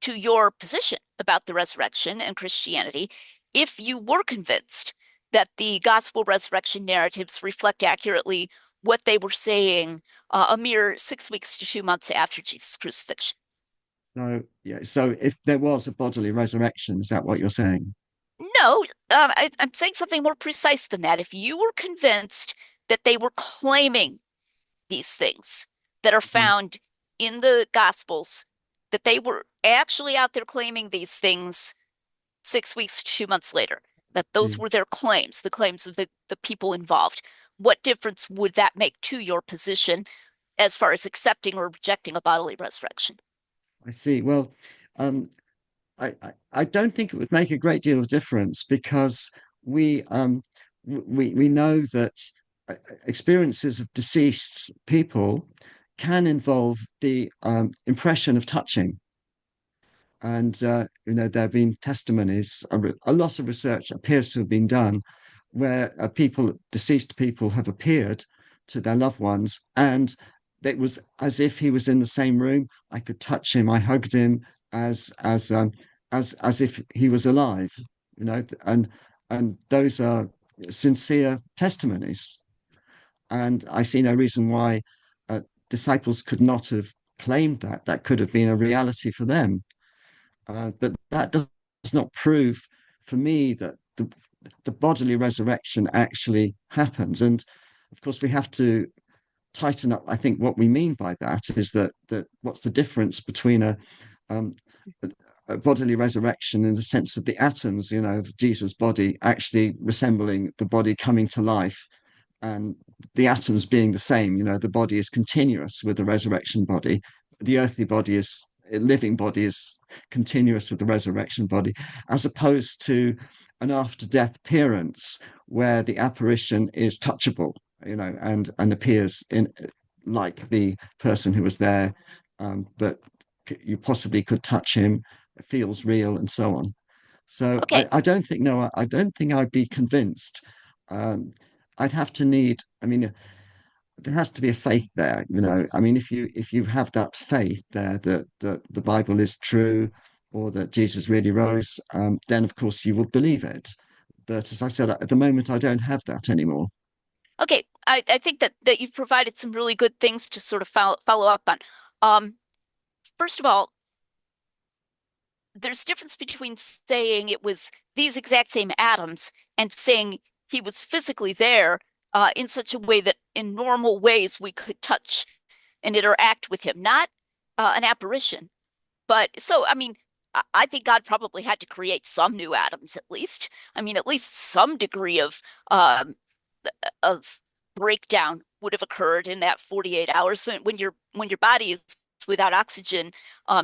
to your position about the resurrection and Christianity if you were convinced that the gospel resurrection narratives reflect accurately what they were saying a mere 6 weeks to 2 months after Jesus' crucifixion? So yeah, so if there was a bodily resurrection, is that what you're saying? No, I'm saying something more precise than that. If you were convinced that they were claiming these things that are Mhm. found in the Gospels, that they were actually out there claiming these things 6 weeks to 2 months later. That those Mm. were their claims, the claims of the people involved. What difference would that make to your position as far as accepting or rejecting a bodily resurrection? I see. Well, um, I don't think it would make a great deal of difference because we we know that experiences of deceased people can involve the impression of touching. And there have been testimonies. A lot of research appears to have been done where deceased people, have appeared to their loved ones, and it was as if he was in the same room. I could touch him. I hugged him as if he was alive. And those are sincere testimonies. And I see no reason why disciples could not have claimed that. That could have been a reality for them. But that does not prove for me that the bodily resurrection actually happens. And of course, we have to tighten up. I think what we mean by that is that what's the difference between um, a bodily resurrection in the sense of the atoms, of Jesus' body actually resembling the body coming to life, and the atoms being the same. The body is continuous with the resurrection body. The earthly body is a living body is continuous with the resurrection body, as opposed to an after death appearance where the apparition is touchable, and appears in like the person who was there, but you possibly could touch him, feels real, and so on. So Okay, I don't think, no, I don't think I'd be convinced. Um, I'd have to need, I mean, there has to be a faith there, I mean, if you have that faith there that the Bible is true, or that Jesus really rose, then of course you will believe it. But as I said, at the moment I don't have that anymore. okay. I think that you've provided some really good things to sort of follow up on. Um, First of all, there's a difference between saying it was these exact same atoms and saying he was physically there in such a way that in normal ways we could touch and interact with him, not an apparition. But so, I mean, I think God probably had to create some new atoms at least. I mean, at least some degree um, of breakdown would have occurred in that 48 hours when your body is without oxygen,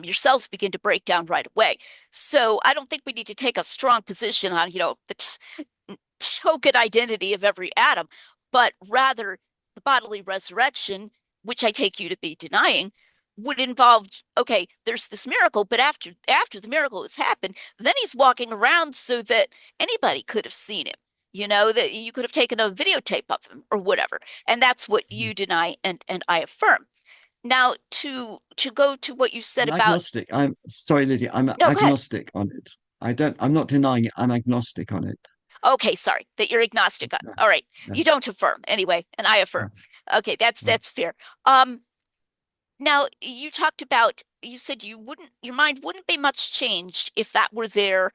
your cells begin to break down right away. So I don't think we need to take a strong position on, the token identity of every atom, but rather the bodily resurrection, which I take you to be denying, would involve, okay, there's this miracle, but after the miracle has happened, then he's walking around so that anybody could have seen him. That you could have taken a videotape of him or whatever. And that's what you deny and I affirm. Now to go to what you said I'm about agnostic. I'm sorry, Lydia, I'm no, go ahead. agnostic on it. I'm not denying it. I'm agnostic on it. Okay, sorry, that you're agnostic on. Yeah, All right. yeah, You don't affirm anyway, and I yeah, affirm. Okay, that's right. that's fair. Um Now you talked about you said your mind wouldn't be much changed if that were their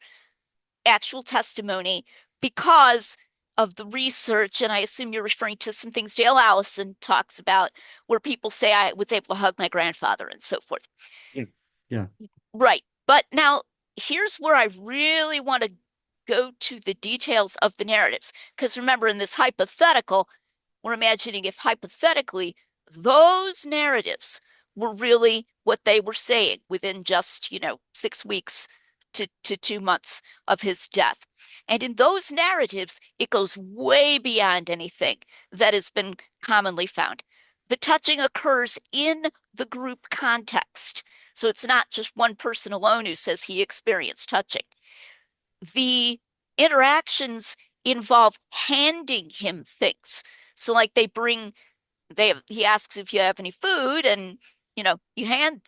actual testimony because of the research, and I assume you're referring to some things Dale Allison talks about where people say I was able to hug my grandfather and so forth. Yeah, yeah. Right. But now here's where I really want to go to the details of the narratives. Because remember, in this hypothetical, we're imagining if hypothetically those narratives were really what they were saying within just, 6 weeks to 2 months of his death. And in those narratives, it goes way beyond anything that has been commonly found. The touching occurs in the group context. So it's not just one person alone who says he experienced touching. The interactions involve handing him things. So like he asks if you have any food and you hand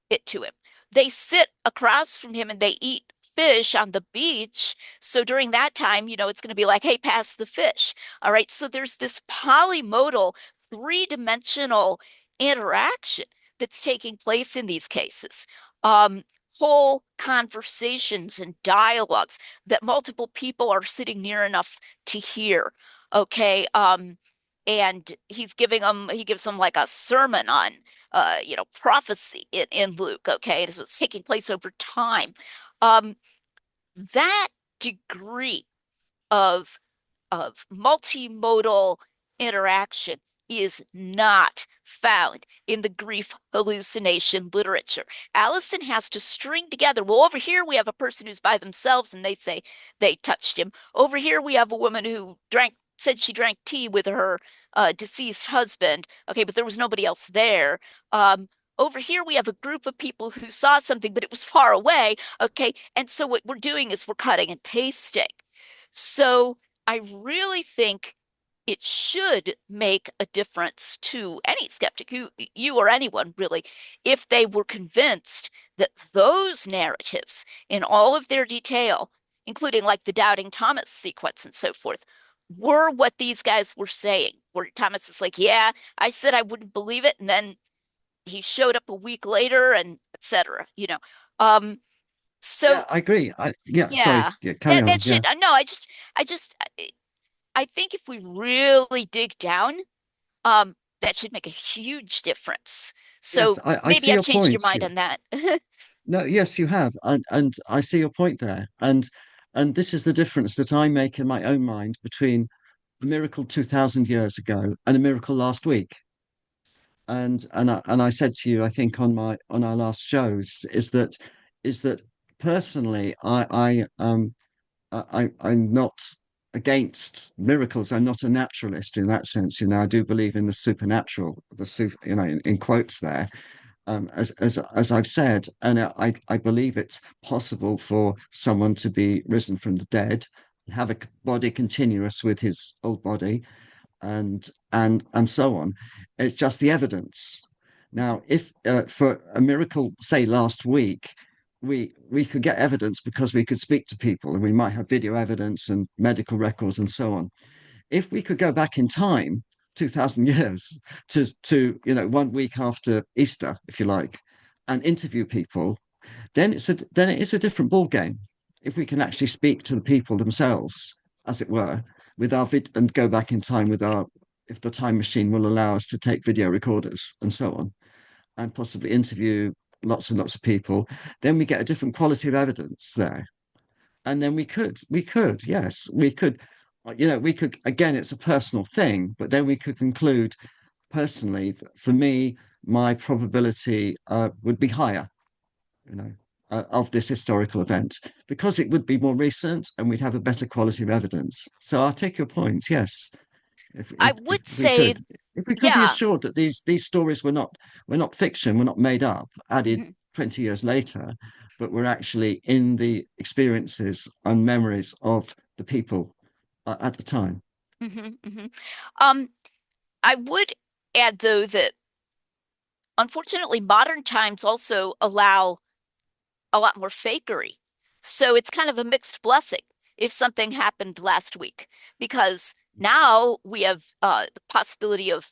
it to him. They sit across from him and they eat fish on the beach. So during that time, it's going to be like, hey, pass the fish. All right. So there's this polymodal, three-dimensional interaction that's taking place in these cases. Um, Whole conversations and dialogues that multiple people are sitting near enough to hear. Okay. And he gives them like a sermon on prophecy in Luke. Okay, so it's taking place over time. um that degree of multimodal interaction is not found in the grief hallucination literature. Allison has to string together, well, over here we have a person who's by themselves and they say they touched him. Over here we have a woman who said she drank tea with her deceased husband. Okay, but there was nobody else there. Over here we have a group of people who saw something, but it was far away. Okay, and so what we're doing is we're cutting and pasting. So I really think it should make a difference to any skeptic, you or anyone really, if they were convinced that those narratives in all of their detail, including like the doubting Thomas sequence and so forth, were what these guys were saying. Where Thomas is like, yeah, I said I wouldn't believe it, and then he showed up a week later, and etc. Um, Yeah, so I agree. Yeah, sorry. yeah, Yeah, carry that on. Yeah. should no, I just I think if we really dig down, um, that should make a huge difference. Yes, So I maybe see I've your changed your point. mind Yeah. on that. No, yes, you have. And I see your point there. And this is the difference that I make in my own mind between a miracle 2000 years ago and a miracle last week. And I said to you, I think on our last shows, is that personally I'm not against miracles. I'm not a naturalist in that sense. I do believe in the supernatural, the super, in quotes there, as I've said, and I believe it's possible for someone to be risen from the dead, have a body continuous with his old body, and so on. It's just the evidence. Now, if for a miracle, say last week, we could get evidence because we could speak to people and we might have video evidence and medical records and so on. If we could go back in time 2000 years to 1 week after Easter, if you like, and interview people, then it is a different ball game. If we can actually speak to the people themselves, as it were, with our and go back in time with our, if the time machine will allow us to take video recorders and so on, and possibly interview lots and lots of people, then we get a different quality of evidence there. And then yes, we could, again, it's a personal thing, but then we could conclude personally, for me, my probability would be higher, you know, of this historical event because it would be more recent and we'd have a better quality of evidence. So I'll take your point. Yes, if I if, if would we say, could, if we could be yeah. assured that these stories were not fiction, were not made up, added Mhm, 20 years later, but were actually in the experiences and memories of the people at the time. mhm, mhm. Um, I would add though that unfortunately modern times also allow a lot more fakery. So it's kind of a mixed blessing if something happened last week, because now we have the possibility of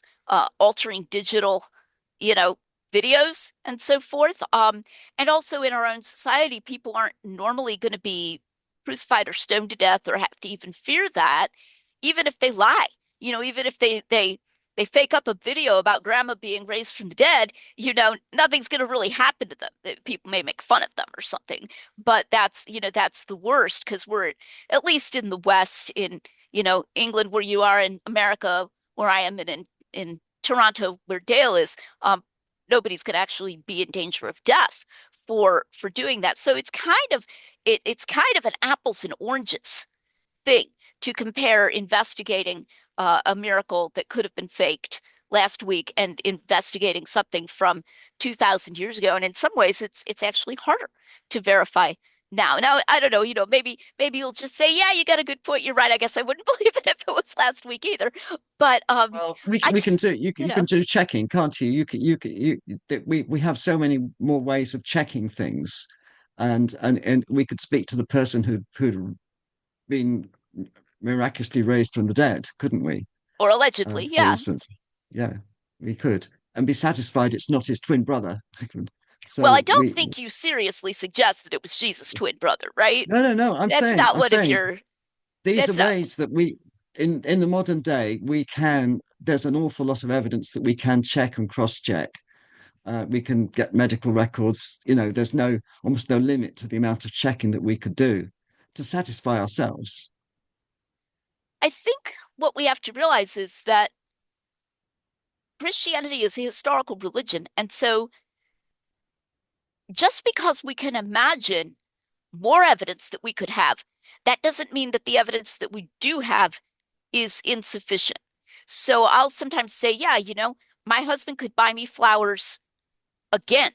altering digital, you know, videos and so forth. And also in our own society, people aren't normally going to be crucified or stoned to death or have to even fear that, even if they lie. Even if they fake up a video about grandma being raised from the dead, nothing's going to really happen to them. People may make fun of them or something, but that's the worst because we're at least in the West, in, England, where you are, in America, where I am, and in Toronto, where Dale is, nobody's going to actually be in danger of death for doing that. So it's kind of an apples and oranges thing to compare investigating a miracle that could have been faked last week and investigating something from 2000 years ago. And in some ways, it's actually harder to verify now. Now, I don't know, maybe you'll just say, yeah, you got a good point. You're right. I guess I wouldn't believe it if it was last week either. But Well, I we can just, do you can do checking, can't you? We have so many more ways of checking things, and we could speak to the person who'd been miraculously raised from the dead, couldn't we? or allegedly, For yeah. instance, yeah, we could, and be satisfied it's not his twin brother. Well, I So don't think you seriously suggest that it was Jesus' twin brother, right? no. That's not I'm one of saying your, these are that's not, ways that in the modern day, there's an awful lot of evidence that we can check and cross check. We can get medical records. There's almost no limit to the amount of checking that we could do. to satisfy ourselves. I think what we have to realize is that Christianity is a historical religion. And so just because we can imagine more evidence that we could have, that doesn't mean that the evidence that we do have is insufficient. So I'll sometimes say, yeah, my husband could buy me flowers again,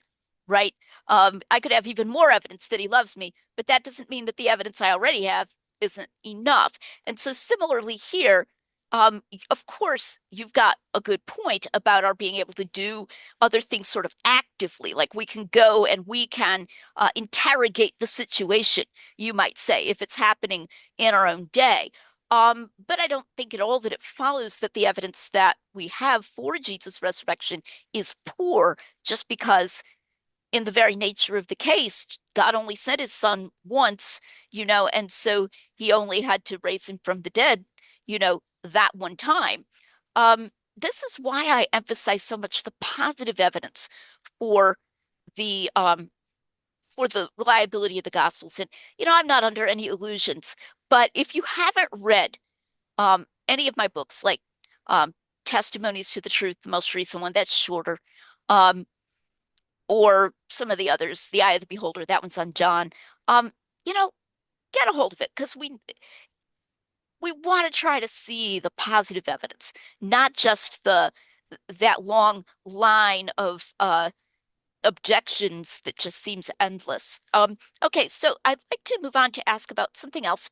right? I could have even more evidence that he loves me, but that doesn't mean that the evidence I already have isn't enough. And so similarly here, of course, you've got a good point about our being able to do other things sort of actively, like we can go and we can interrogate the situation, you might say, if it's happening in our own day. But I don't think at all that it follows that the evidence that we have for Jesus' resurrection is poor just because in the very nature of the case, God only sent his son once, and so he only had to raise him from the dead, that one time. This is why I emphasize so much the positive evidence for the reliability of the Gospels. And I'm not under any illusions, but if you haven't read any of my books, like Testimonies to the Truth, the most recent one, that's shorter, um, or some of the others, The Eye of the Beholder, that one's on John. Um, you know, get a hold of it because we want to try to see the positive evidence, not just the that long line of objections that just seems endless. Okay, so I'd like to move on to ask about something else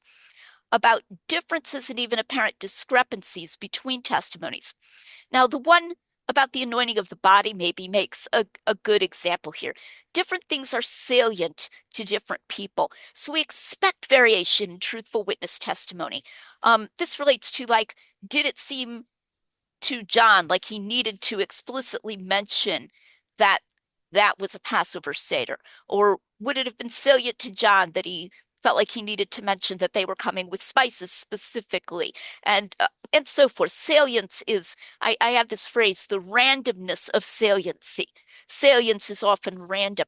about differences and even apparent discrepancies between testimonies. Now, the one about the anointing of the body maybe makes a good example here. Different things are salient to different people. So we expect variation in truthful witness testimony. This relates to, like, did it seem to John like he needed to explicitly mention that that was a Passover Seder? Or would it have been salient to John that he felt like he needed to mention that they were coming with spices specifically, and so forth? Salience is, I have this phrase, the randomness of saliency. Salience is often random.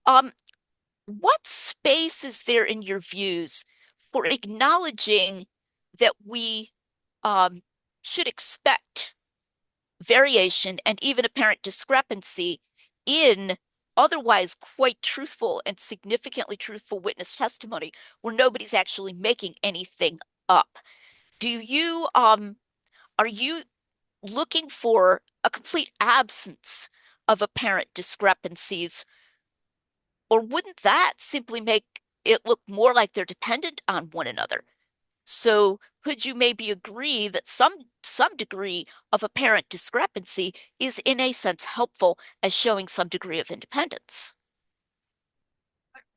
Um, what space is there in your views for acknowledging that we should expect variation and even apparent discrepancy in otherwise quite truthful and significantly truthful witness testimony where nobody's actually making anything up? Do you are you looking for a complete absence of apparent discrepancies, or wouldn't that simply make it look more like they're dependent on one another? So could you maybe agree that some degree of apparent discrepancy is in a sense helpful as showing some degree of independence?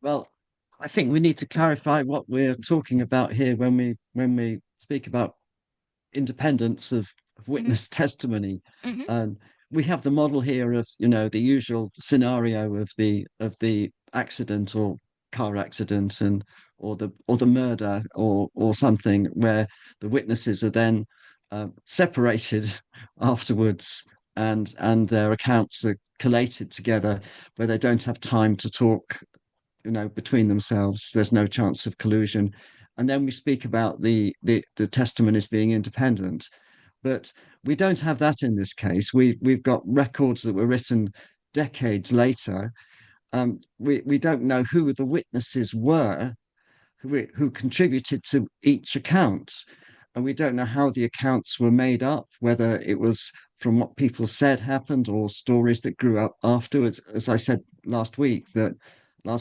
Well, I think we need to clarify what we're talking about here when we speak about independence of Hmm. witness testimony. Hmm. And we have the model here of, the usual scenario of the accident or car accident and or the murder or something where the witnesses are then separated afterwards and their accounts are collated together where they don't have time to talk, between themselves. There's no chance of collusion. And then we speak about the testimonies being independent. But we don't have that in this case. We've got records that were written decades later. We don't know who the witnesses were who contributed to each account. And we don't know how the accounts were made up, whether it was from what people said happened or stories that grew up afterwards. As I said last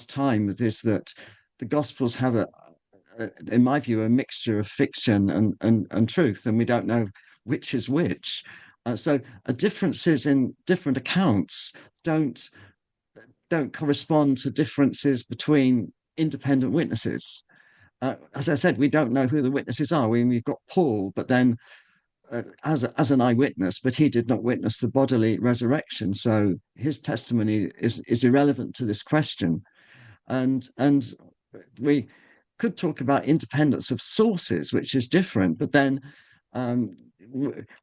time, is that the Gospels have in my view, a mixture of fiction and truth, and we don't know which is which. So differences in different accounts don't don't correspond to differences between independent witnesses. As I said, we don't know who the witnesses are. We've got Paul, but then as an eyewitness, but he did not witness the bodily resurrection, so his testimony is irrelevant to this question. And we could talk about independence of sources, which is different, but then um,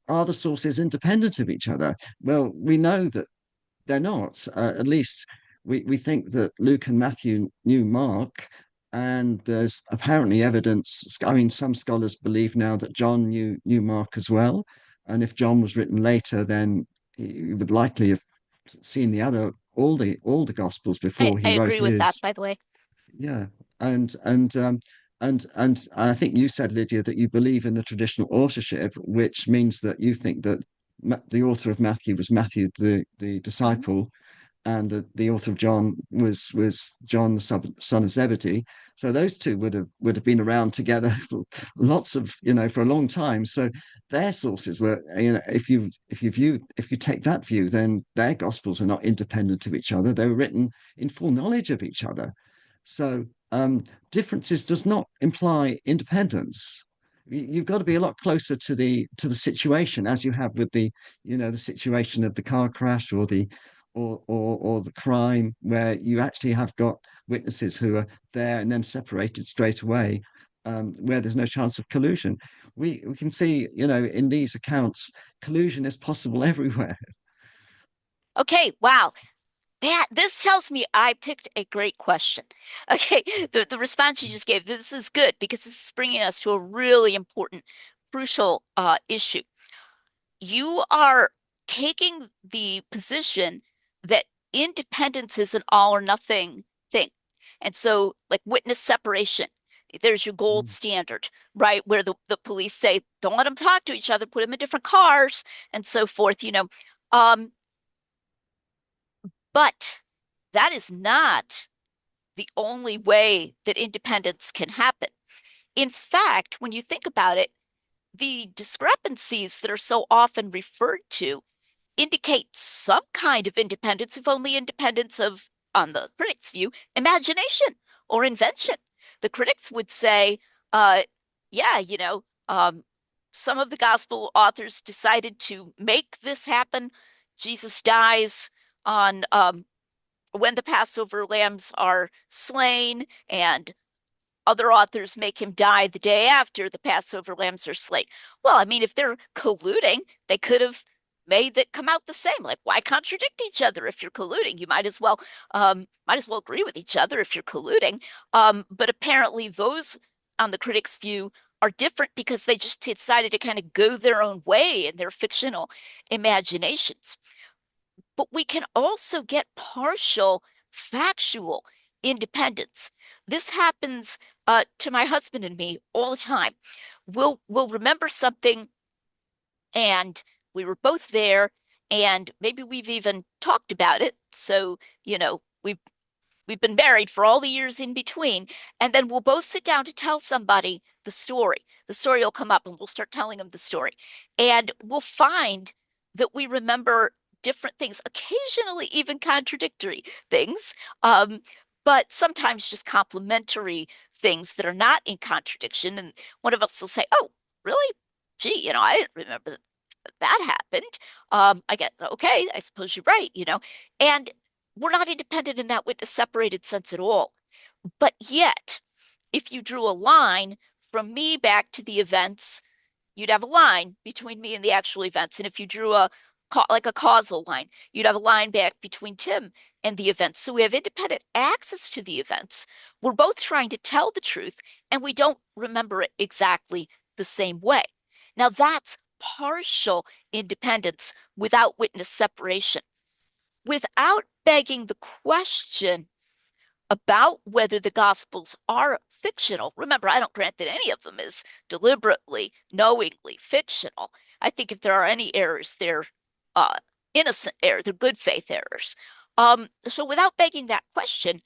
are the sources independent of each other? Well, we know that they're not. At least we think that Luke and Matthew knew Mark, and there's apparently evidence. I mean, some scholars believe now that John knew Mark as well, and if John was written later, then he would likely have seen all the Gospels before I he wrote agree with that, his. by the way. Yeah, and I think you said, Lydia, that you believe in the traditional authorship, which means that you think that the author of Matthew was Matthew the Mhm. disciple, and the author of John was John, the son of Zebedee. So those two would have been around together for lots of, for a long time. So their sources were, if you take that view, then their gospels are not independent of each other. They were written in full knowledge of each other. So differences does not imply independence. You've got to be a lot closer to the situation, as you have with the situation of the car crash, or the crime, where you actually have got witnesses who are there and then separated straight away, where there's no chance of collusion. We can see, in these accounts, collusion is possible everywhere. Okay, wow. This tells me I picked a great question. Okay, the response you just gave, this is good because this is bringing us to a really important, crucial issue. You are taking the position that independence is an all or nothing thing. And so, like witness separation, there's your gold Mm. standard, right? Where the police say, don't let them talk to each other, put them in different cars, and so forth. Um, but that is not the only way that independence can happen. In fact, when you think about it, the discrepancies that are so often referred to indicate some kind of independence, if only independence of, on the critics' view, imagination or invention. The critics would say, uh, yeah, some of the gospel authors decided to make this happen. Jesus dies on when the Passover lambs are slain, and other authors make him die the day after the Passover lambs are slain. Well, I mean, if they're colluding, they could have made that come out the same. Like, why contradict each other if you're colluding? You might as well agree with each other if you're colluding. But apparently, those on the critics' view are different because they just decided to kind of go their own way in their fictional imaginations. But we can also get partial factual independence. This happens to my husband and me all the time. We'll remember something, and we were both there, and maybe we've even talked about it. So, we've been married for all the years in between, and then we'll both sit down to tell somebody the story. The story will come up, and we'll start telling them the story. And we'll find that we remember different things, occasionally even contradictory things, um, but sometimes just complementary things that are not in contradiction. And one of us will say, "Oh, really? Gee, I didn't remember that happened." I get, okay, I suppose you're right. And we're not independent in that witness separated sense at all. But yet, if you drew a line from me back to the events, you'd have a line between me and the actual events. And if you drew like a causal line, you'd have a line back between Tim and the events. So we have independent access to the events. We're both trying to tell the truth, and we don't remember it exactly the same way. Now that's partial independence without witness separation. Without begging the question about whether the Gospels are fictional. Remember, I don't grant that any of them is deliberately, knowingly fictional. I think if there are any errors, they're uh, innocent errors, they're good faith errors. So without begging that question,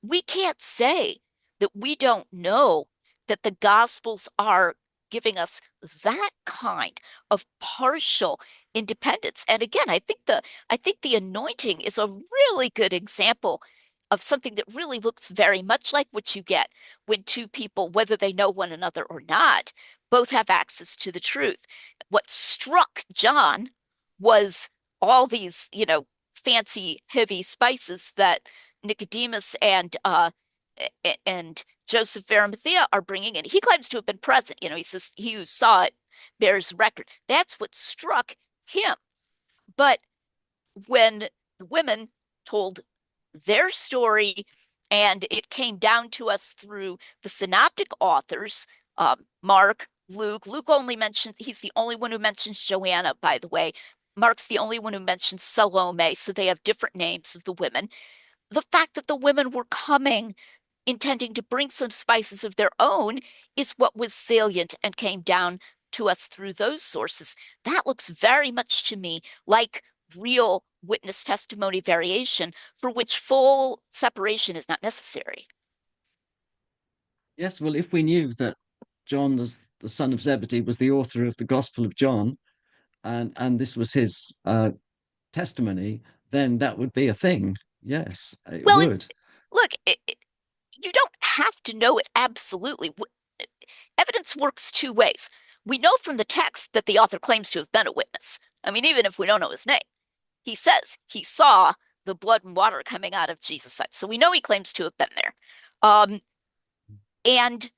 we can't say that we don't know that the Gospels are giving us that kind of partial independence. And again, I think the anointing is a really good example of something that really looks very much like what you get when two people, whether they know one another or not, both have access to the truth. What struck John was all these, fancy, heavy spices that Nicodemus and Joseph of Arimathea are bringing in. He claims to have been present. He says he who saw it bears record. That's what struck him. But when the women told their story And it came down to us through the synoptic authors, Mark, Luke. Luke only mentions, he's the only one who mentions Joanna, by the way. Mark's the only one who mentions Salome, so they have different names of the women. The fact that the women were coming intending to bring some spices of their own is what was salient and came down to us through those sources. That looks very much to me like real witness testimony variation for which full separation is not necessary. Yes, well, if we knew that John, the son of Zebedee, was the author of the Gospel of John, and this was his testimony, then that would be a thing. Yes, it Well, would. look, you don't have to know it absolutely. Evidence works two ways. We know from the text that the author claims to have been a witness. I mean, even if we don't know his name, he says he saw the blood and water coming out of Jesus' side. So we know he claims to have been there. And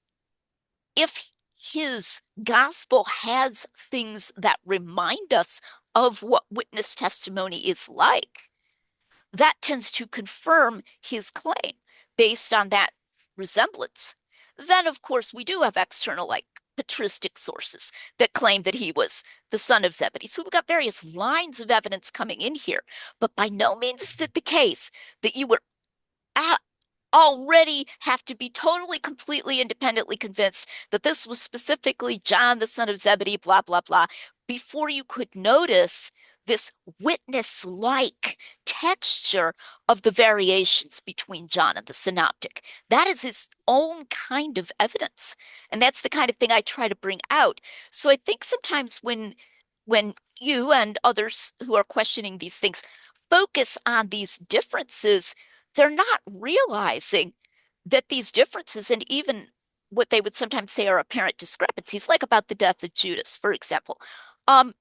if his gospel has things that remind us of what witness testimony is like, that tends to confirm his claim based on that resemblance. Then, of course, we do have external, like patristic sources that claim that he was the son of Zebedee. So we've got various lines of evidence coming in here, but by no means is it the case that you would already have to be totally, completely, independently convinced that this was specifically John, the son of Zebedee, blah, blah, blah, before you could notice this witness-like texture of the variations between John and the synoptic. That is his own kind of evidence. And that's the kind of thing I try to bring out. So I think sometimes when you and others who are questioning these things focus on these differences, they're not realizing that these differences and even what they would sometimes say are apparent discrepancies, like about the death of Judas, for example, um,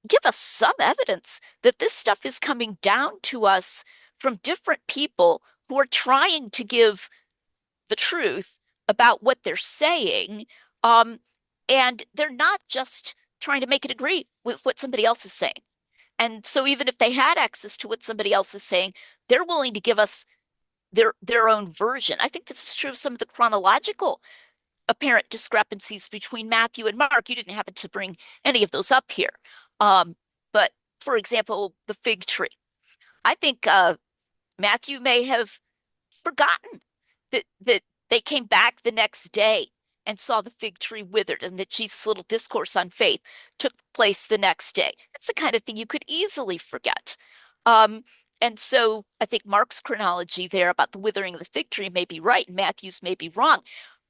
give us some evidence that this stuff is coming down to us from different people who are trying to give the truth about what they're saying. Um, and they're not just trying to make it agree with what somebody else is saying. And so even if they had access to what somebody else is saying, they're willing to give us their own version. I think this is true of some of the chronological apparent discrepancies between Matthew and Mark. You didn't happen to bring any of those up here. But for example, the fig tree. I think Matthew may have forgotten that they came back the next day and saw the fig tree withered, and that Jesus' little discourse on faith took place the next day. That's the kind of thing you could easily forget. Um, and so I think Mark's chronology there about the withering of the fig tree may be right, and Matthew's may be wrong.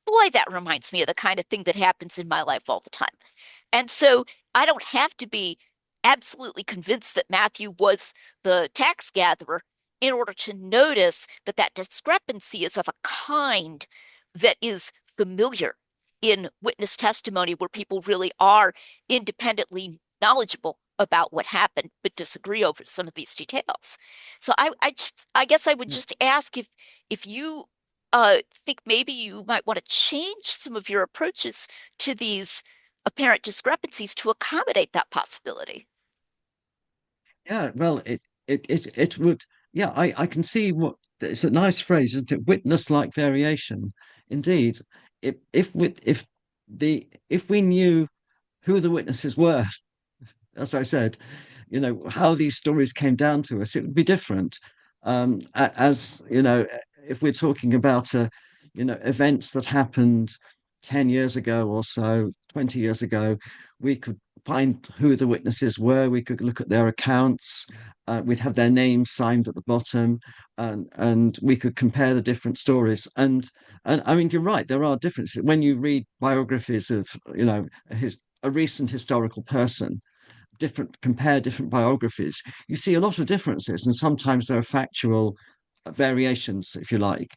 Boy, that reminds me of the kind of thing that happens in my life all the time. And so I don't have to be absolutely convinced that Matthew was the tax gatherer in order to notice that that discrepancy is of a kind that is familiar in witness testimony, where people really are independently knowledgeable about what happened but disagree over some of these details. So I guess I would Yeah. just ask if you think maybe you might want to change some of your approaches to these apparent discrepancies to accommodate that possibility. Yeah, well, it would. Yeah, I can see what it's a nice phrase, isn't it? Witness-like variation. Indeed, if we knew who the witnesses were, as I said, how these stories came down to us, it would be different. As if we're talking about events that happened 10 years ago or so, 20 years ago, we could find who the witnesses were. We could look at their accounts. We'd have their names signed at the bottom, and we could compare the different stories. And I mean, you're right. There are differences when you read biographies of, a recent historical person, compare different biographies, you see a lot of differences, and sometimes there are factual variations, if you like,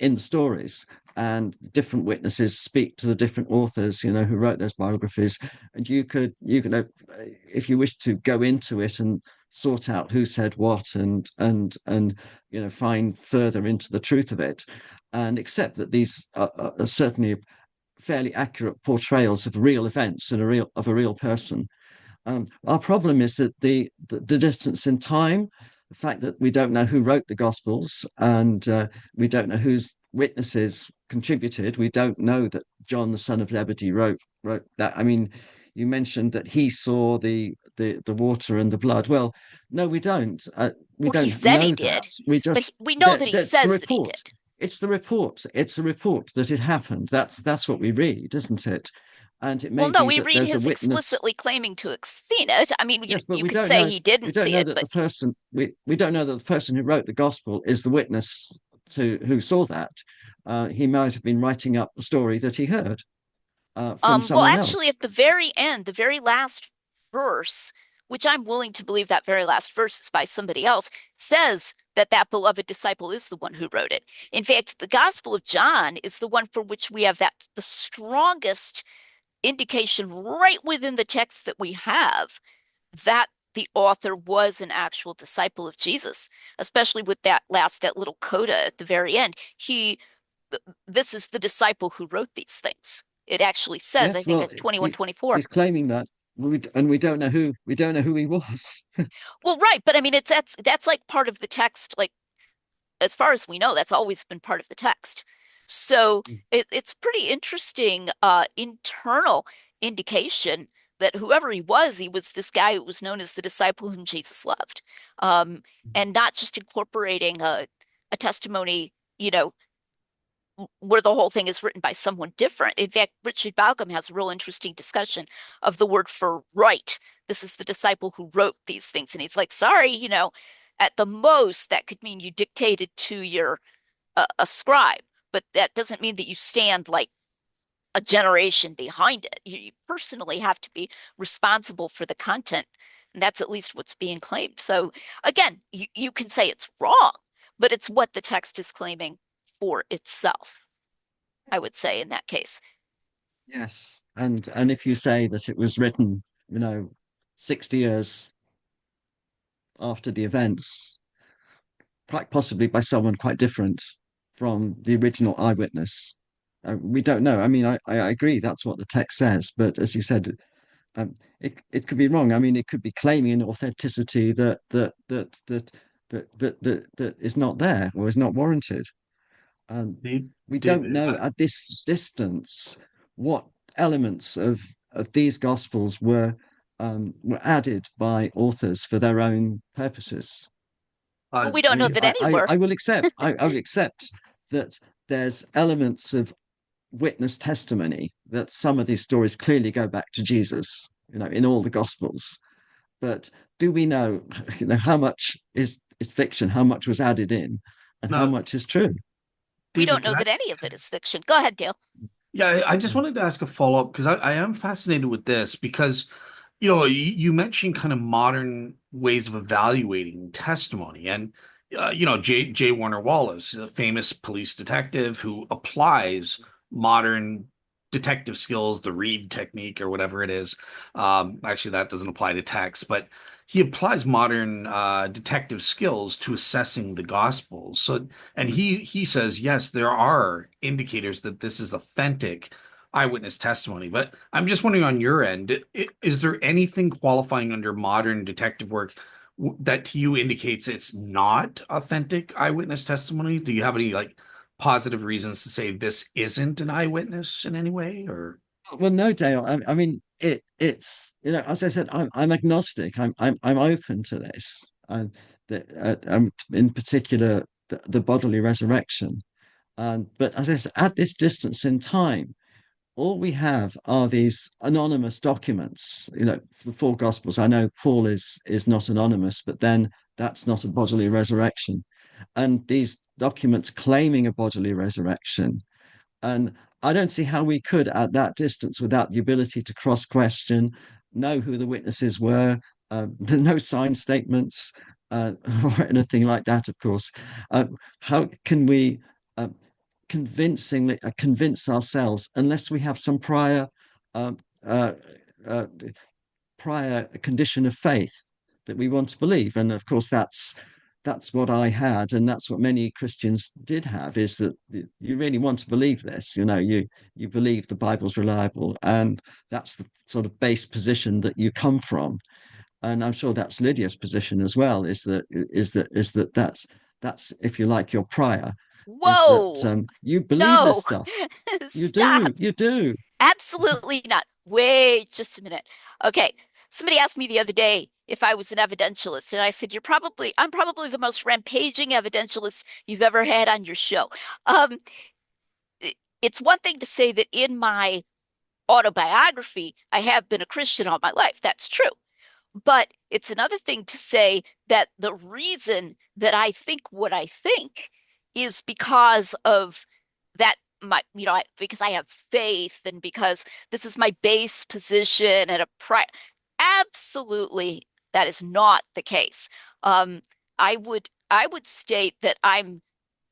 in the stories. And different witnesses speak to the different authors, who wrote those biographies. And you could, if you wish to go into it and sort out who said what, and find further into the truth of it, and accept that these are certainly fairly accurate portrayals of real events and a real person. Our problem is that the distance in time, the fact that we don't know who wrote the Gospels, and we don't know whose witnesses contributed. We don't know that John, the son of Zebedee, wrote that. I mean, you mentioned that he saw the water and the blood. Well, no, we don't. We Well, he don't said he know that. did, We but just we know that that he that's the says that he report. did. It's the report. It's a report that it happened. That's what we read, isn't it? And it Well, may no, be we that read there's a his witness. explicitly claiming to have seen it. I mean, Yes, but you could say he we didn't don't see know it, that but the person we don't know that the person who wrote the gospel is the witness to who saw that. He might have been writing up the story that he heard from well, someone actually, else. at the very end, the very last verse, which I'm willing to believe that very last verse is by somebody else, says that that beloved disciple is the one who wrote it. In fact, the Gospel of John is the one for which we have that the strongest indication right within the text that we have that the author was an actual disciple of Jesus, especially with that little coda at the very end. This is the disciple who wrote these things. It actually says, I Yes, think well, it's 21:24. he's claiming that, and we don't know who he was. Well, right, but I mean that's like part of the text, like as far as we know, that's always been part of the text. So it's pretty interesting internal indication that whoever he was this guy who was known as the disciple whom Jesus loved. Um, and not just incorporating a testimony, you know, where the whole thing is written by someone different. In fact, Richard Bauckham has a real interesting discussion of the word for right. This is the disciple who wrote these things. And he's like, sorry, at the most, that could mean you dictated to your a scribe, but that doesn't mean that you stand like a generation behind it. You personally have to be responsible for the content, and that's at least what's being claimed. So again, you can say it's wrong, but it's what the text is claiming for itself, I would say in that case. Yes, and if you say that it was written, 60 years after the events, quite possibly by someone quite different from the original eyewitness. We don't know. I mean, I agree that's what the text says, but as you said, it could be wrong. I mean, it could be claiming an authenticity that is not there or is not warranted. And we don't David, know at this distance what elements of these gospels were added by authors for their own purposes. Well, we don't know that any were. I will accept. I will accept that there's elements of witness testimony that some of these stories clearly go back to Jesus. In all the Gospels. But do we know, how much is fiction, how much was added in, and how no, much is true? We David, don't can know I? that any of it is fiction. Go ahead, Dale. Yeah, I just wanted to ask a follow-up because I am fascinated with this because, you mentioned kind of modern ways of evaluating testimony. And, J. Warner Wallace, a famous police detective who applies modern detective skills, the Reed technique or whatever it is. Actually, that doesn't apply to text, but he applies modern detective skills to assessing the Gospels. So, and he says, yes, there are indicators that this is authentic eyewitness testimony. But I'm just wondering on your end, is there anything qualifying under modern detective work that to you indicates it's not authentic eyewitness testimony? Do you have any like positive reasons to say this isn't an eyewitness in any way, or? Well, no, Dale. I mean, it's as I said, I'm agnostic. I'm open to this. In particular, the bodily resurrection. But as I said, at this distance in time, all we have are these anonymous documents. The four Gospels. I know Paul is not anonymous, but then that's not a bodily resurrection. And these documents claiming a bodily resurrection, and I don't see how we could, at that distance, without the ability to cross question, know who the witnesses were, no signed statements or anything like that, of course. How can we uh, convincingly convince ourselves unless we have some uh, uh, uh, prior condition of faith that we want to believe? And of course, that's what I had, and that's what many Christians did have, is that you really want to believe this. You believe the Bible's reliable, and that's the sort of base position that you come from. and I'm sure that's Lydia's position as well, that's if you like your prior, is that Whoa, you believe this no, stuff. You stop. do, you do. Absolutely not. Wait just a minute. Okay. Somebody asked me the other day if I was an evidentialist, and I said, I'm probably the most rampaging evidentialist you've ever had on your show. Um, it's one thing to say that in my autobiography, I have been a Christian all my life. That's true. But it's another thing to say that the reason that I think what I think is because of that because I have faith and because this is my base position and a pri absolutely that is not the case. Um, I would state that I'm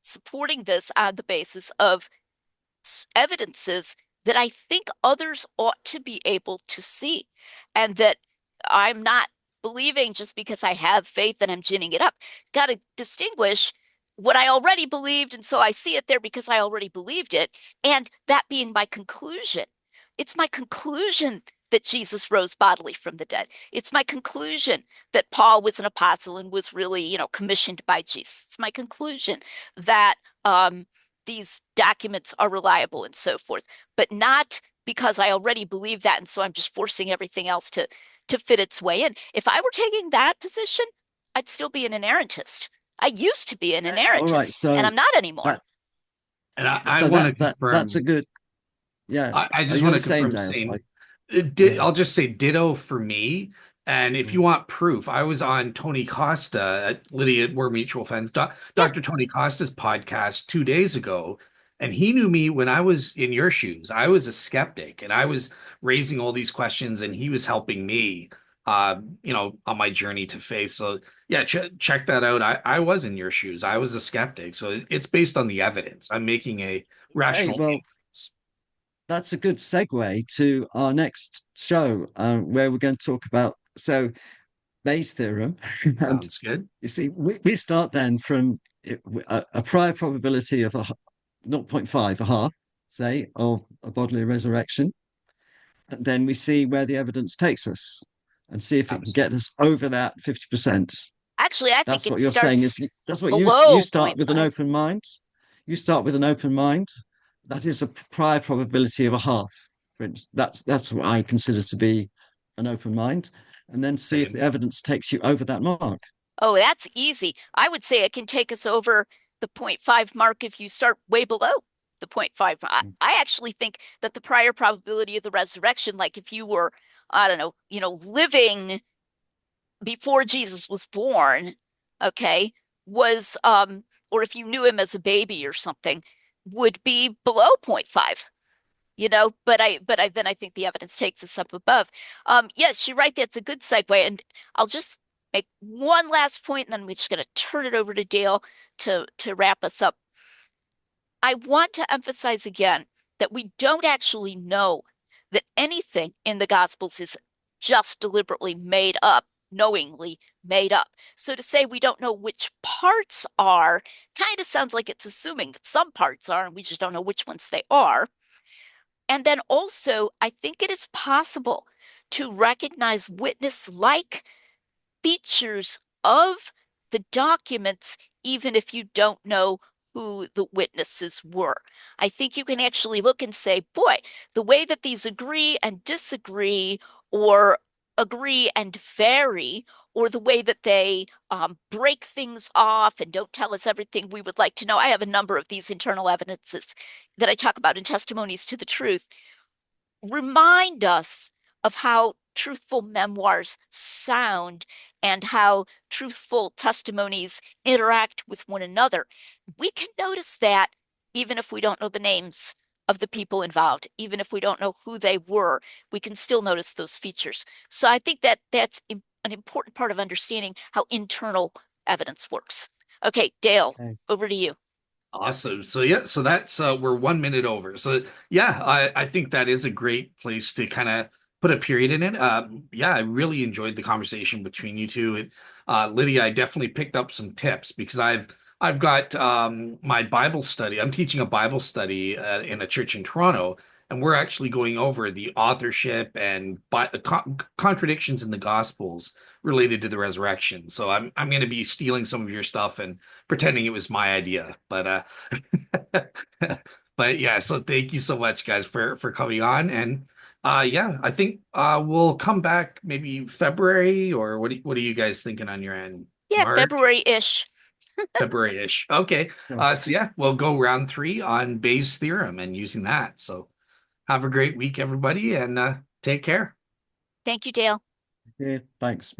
supporting this on the basis of evidences that I think others ought to be able to see, and that I'm not believing just because I have faith and I'm ginning it up. Got to distinguish what I already believed, and so I see it there because I already believed it, and that being my conclusion. It's my conclusion that Jesus rose bodily from the dead. It's my conclusion that Paul was an apostle and was really, commissioned by Jesus. It's my conclusion that these documents are reliable and so forth, but not because I already believe that, and so I'm just forcing everything else to fit its way in. If I were taking that position, I'd still be an inerrantist. I used to be an All right, inerrantist, and so I'm not anymore. that And I so want to that's a confirm. good, yeah. I Are just you want the to same, confirm Dale? same. Yeah. I'll just say ditto for me. And if Mm. you want proof, I was on Tony Costa at Lydia, we're mutual friends, Yeah, Dr. Tony Costa's podcast 2 days ago. And he knew me when I was in your shoes. I was a skeptic and I was raising all these questions and he was helping me, on my journey to faith. So yeah, check that out. I was in your shoes. I was a skeptic. So it's based on the evidence. I'm making a Okay, rational well, inference. that's a good segue to our next show, where we're going to talk about Bayes' theorem. And Sounds good. you see, we start then from a prior probability of zero point 0.5, a half, say, of a bodily resurrection. And then we see where the evidence takes us and see if it can get Absolutely. us over that 50%. actually, I think That's it what you're saying starts is that's what you below start point with an 0.5. open mind. You start with an open mind. That is a prior probability of a half. For instance, that's what I consider to be an open mind, and then see if the Same. evidence takes you over that mark. Oh, that's easy. I would say it can take us over the point 0.5 mark if you start way below the point 0.5. I actually think that the prior probability of the resurrection, like if you were, I don't know, living before Jesus was born, okay, was or if you knew him as a baby or something, would be below point 0.5. But I then I think the evidence takes us up above. Yes, you're right. That's a good segue, and I'll just make one last point, and then we're just going to turn it over to Dale to wrap us up. I want to emphasize again that we don't actually know that anything in the Gospels is just deliberately made up, knowingly made up. So to say we don't know which parts are kind of sounds like it's assuming that some parts are, and we just don't know which ones they are. And then also, I think it is possible to recognize witness-like features of the documents, even if you don't know who the witnesses were. I think you can actually look and say, boy, the way that these agree and disagree, or agree and vary, or the way that they break things off and don't tell us everything we would like to know. I have a number of these internal evidences that I talk about in Testimonies to the Truth remind us of how truthful memoirs sound and how truthful testimonies interact with one another. We can notice that even if we don't know the names of the people involved, even if we don't know who they were, we can still notice those features. So I think that that's an important part of understanding how internal evidence works. Okay, Dale, Okay. over to you. Awesome. So yeah, so that's we're 1 minute over. So yeah, I think that is a great place to kind of put a period in it. Yeah, I really enjoyed the conversation between you two. Lydia, I definitely picked up some tips because I've got my Bible study. I'm teaching a Bible study in a church in Toronto, and we're actually going over the authorship and contradictions in the Gospels related to the resurrection. So I'm going to be stealing some of your stuff and pretending it was my idea. But yeah, so thank you so much, guys, for coming on. And yeah, I think we'll come back maybe February, or what are you guys thinking on your end? Yeah, March? February-ish. February-ish. Okay. Sure. So yeah, we'll go round three on Bayes' theorem and using that. So have a great week, everybody, and take care. Thank you, Dale. Yeah, thanks.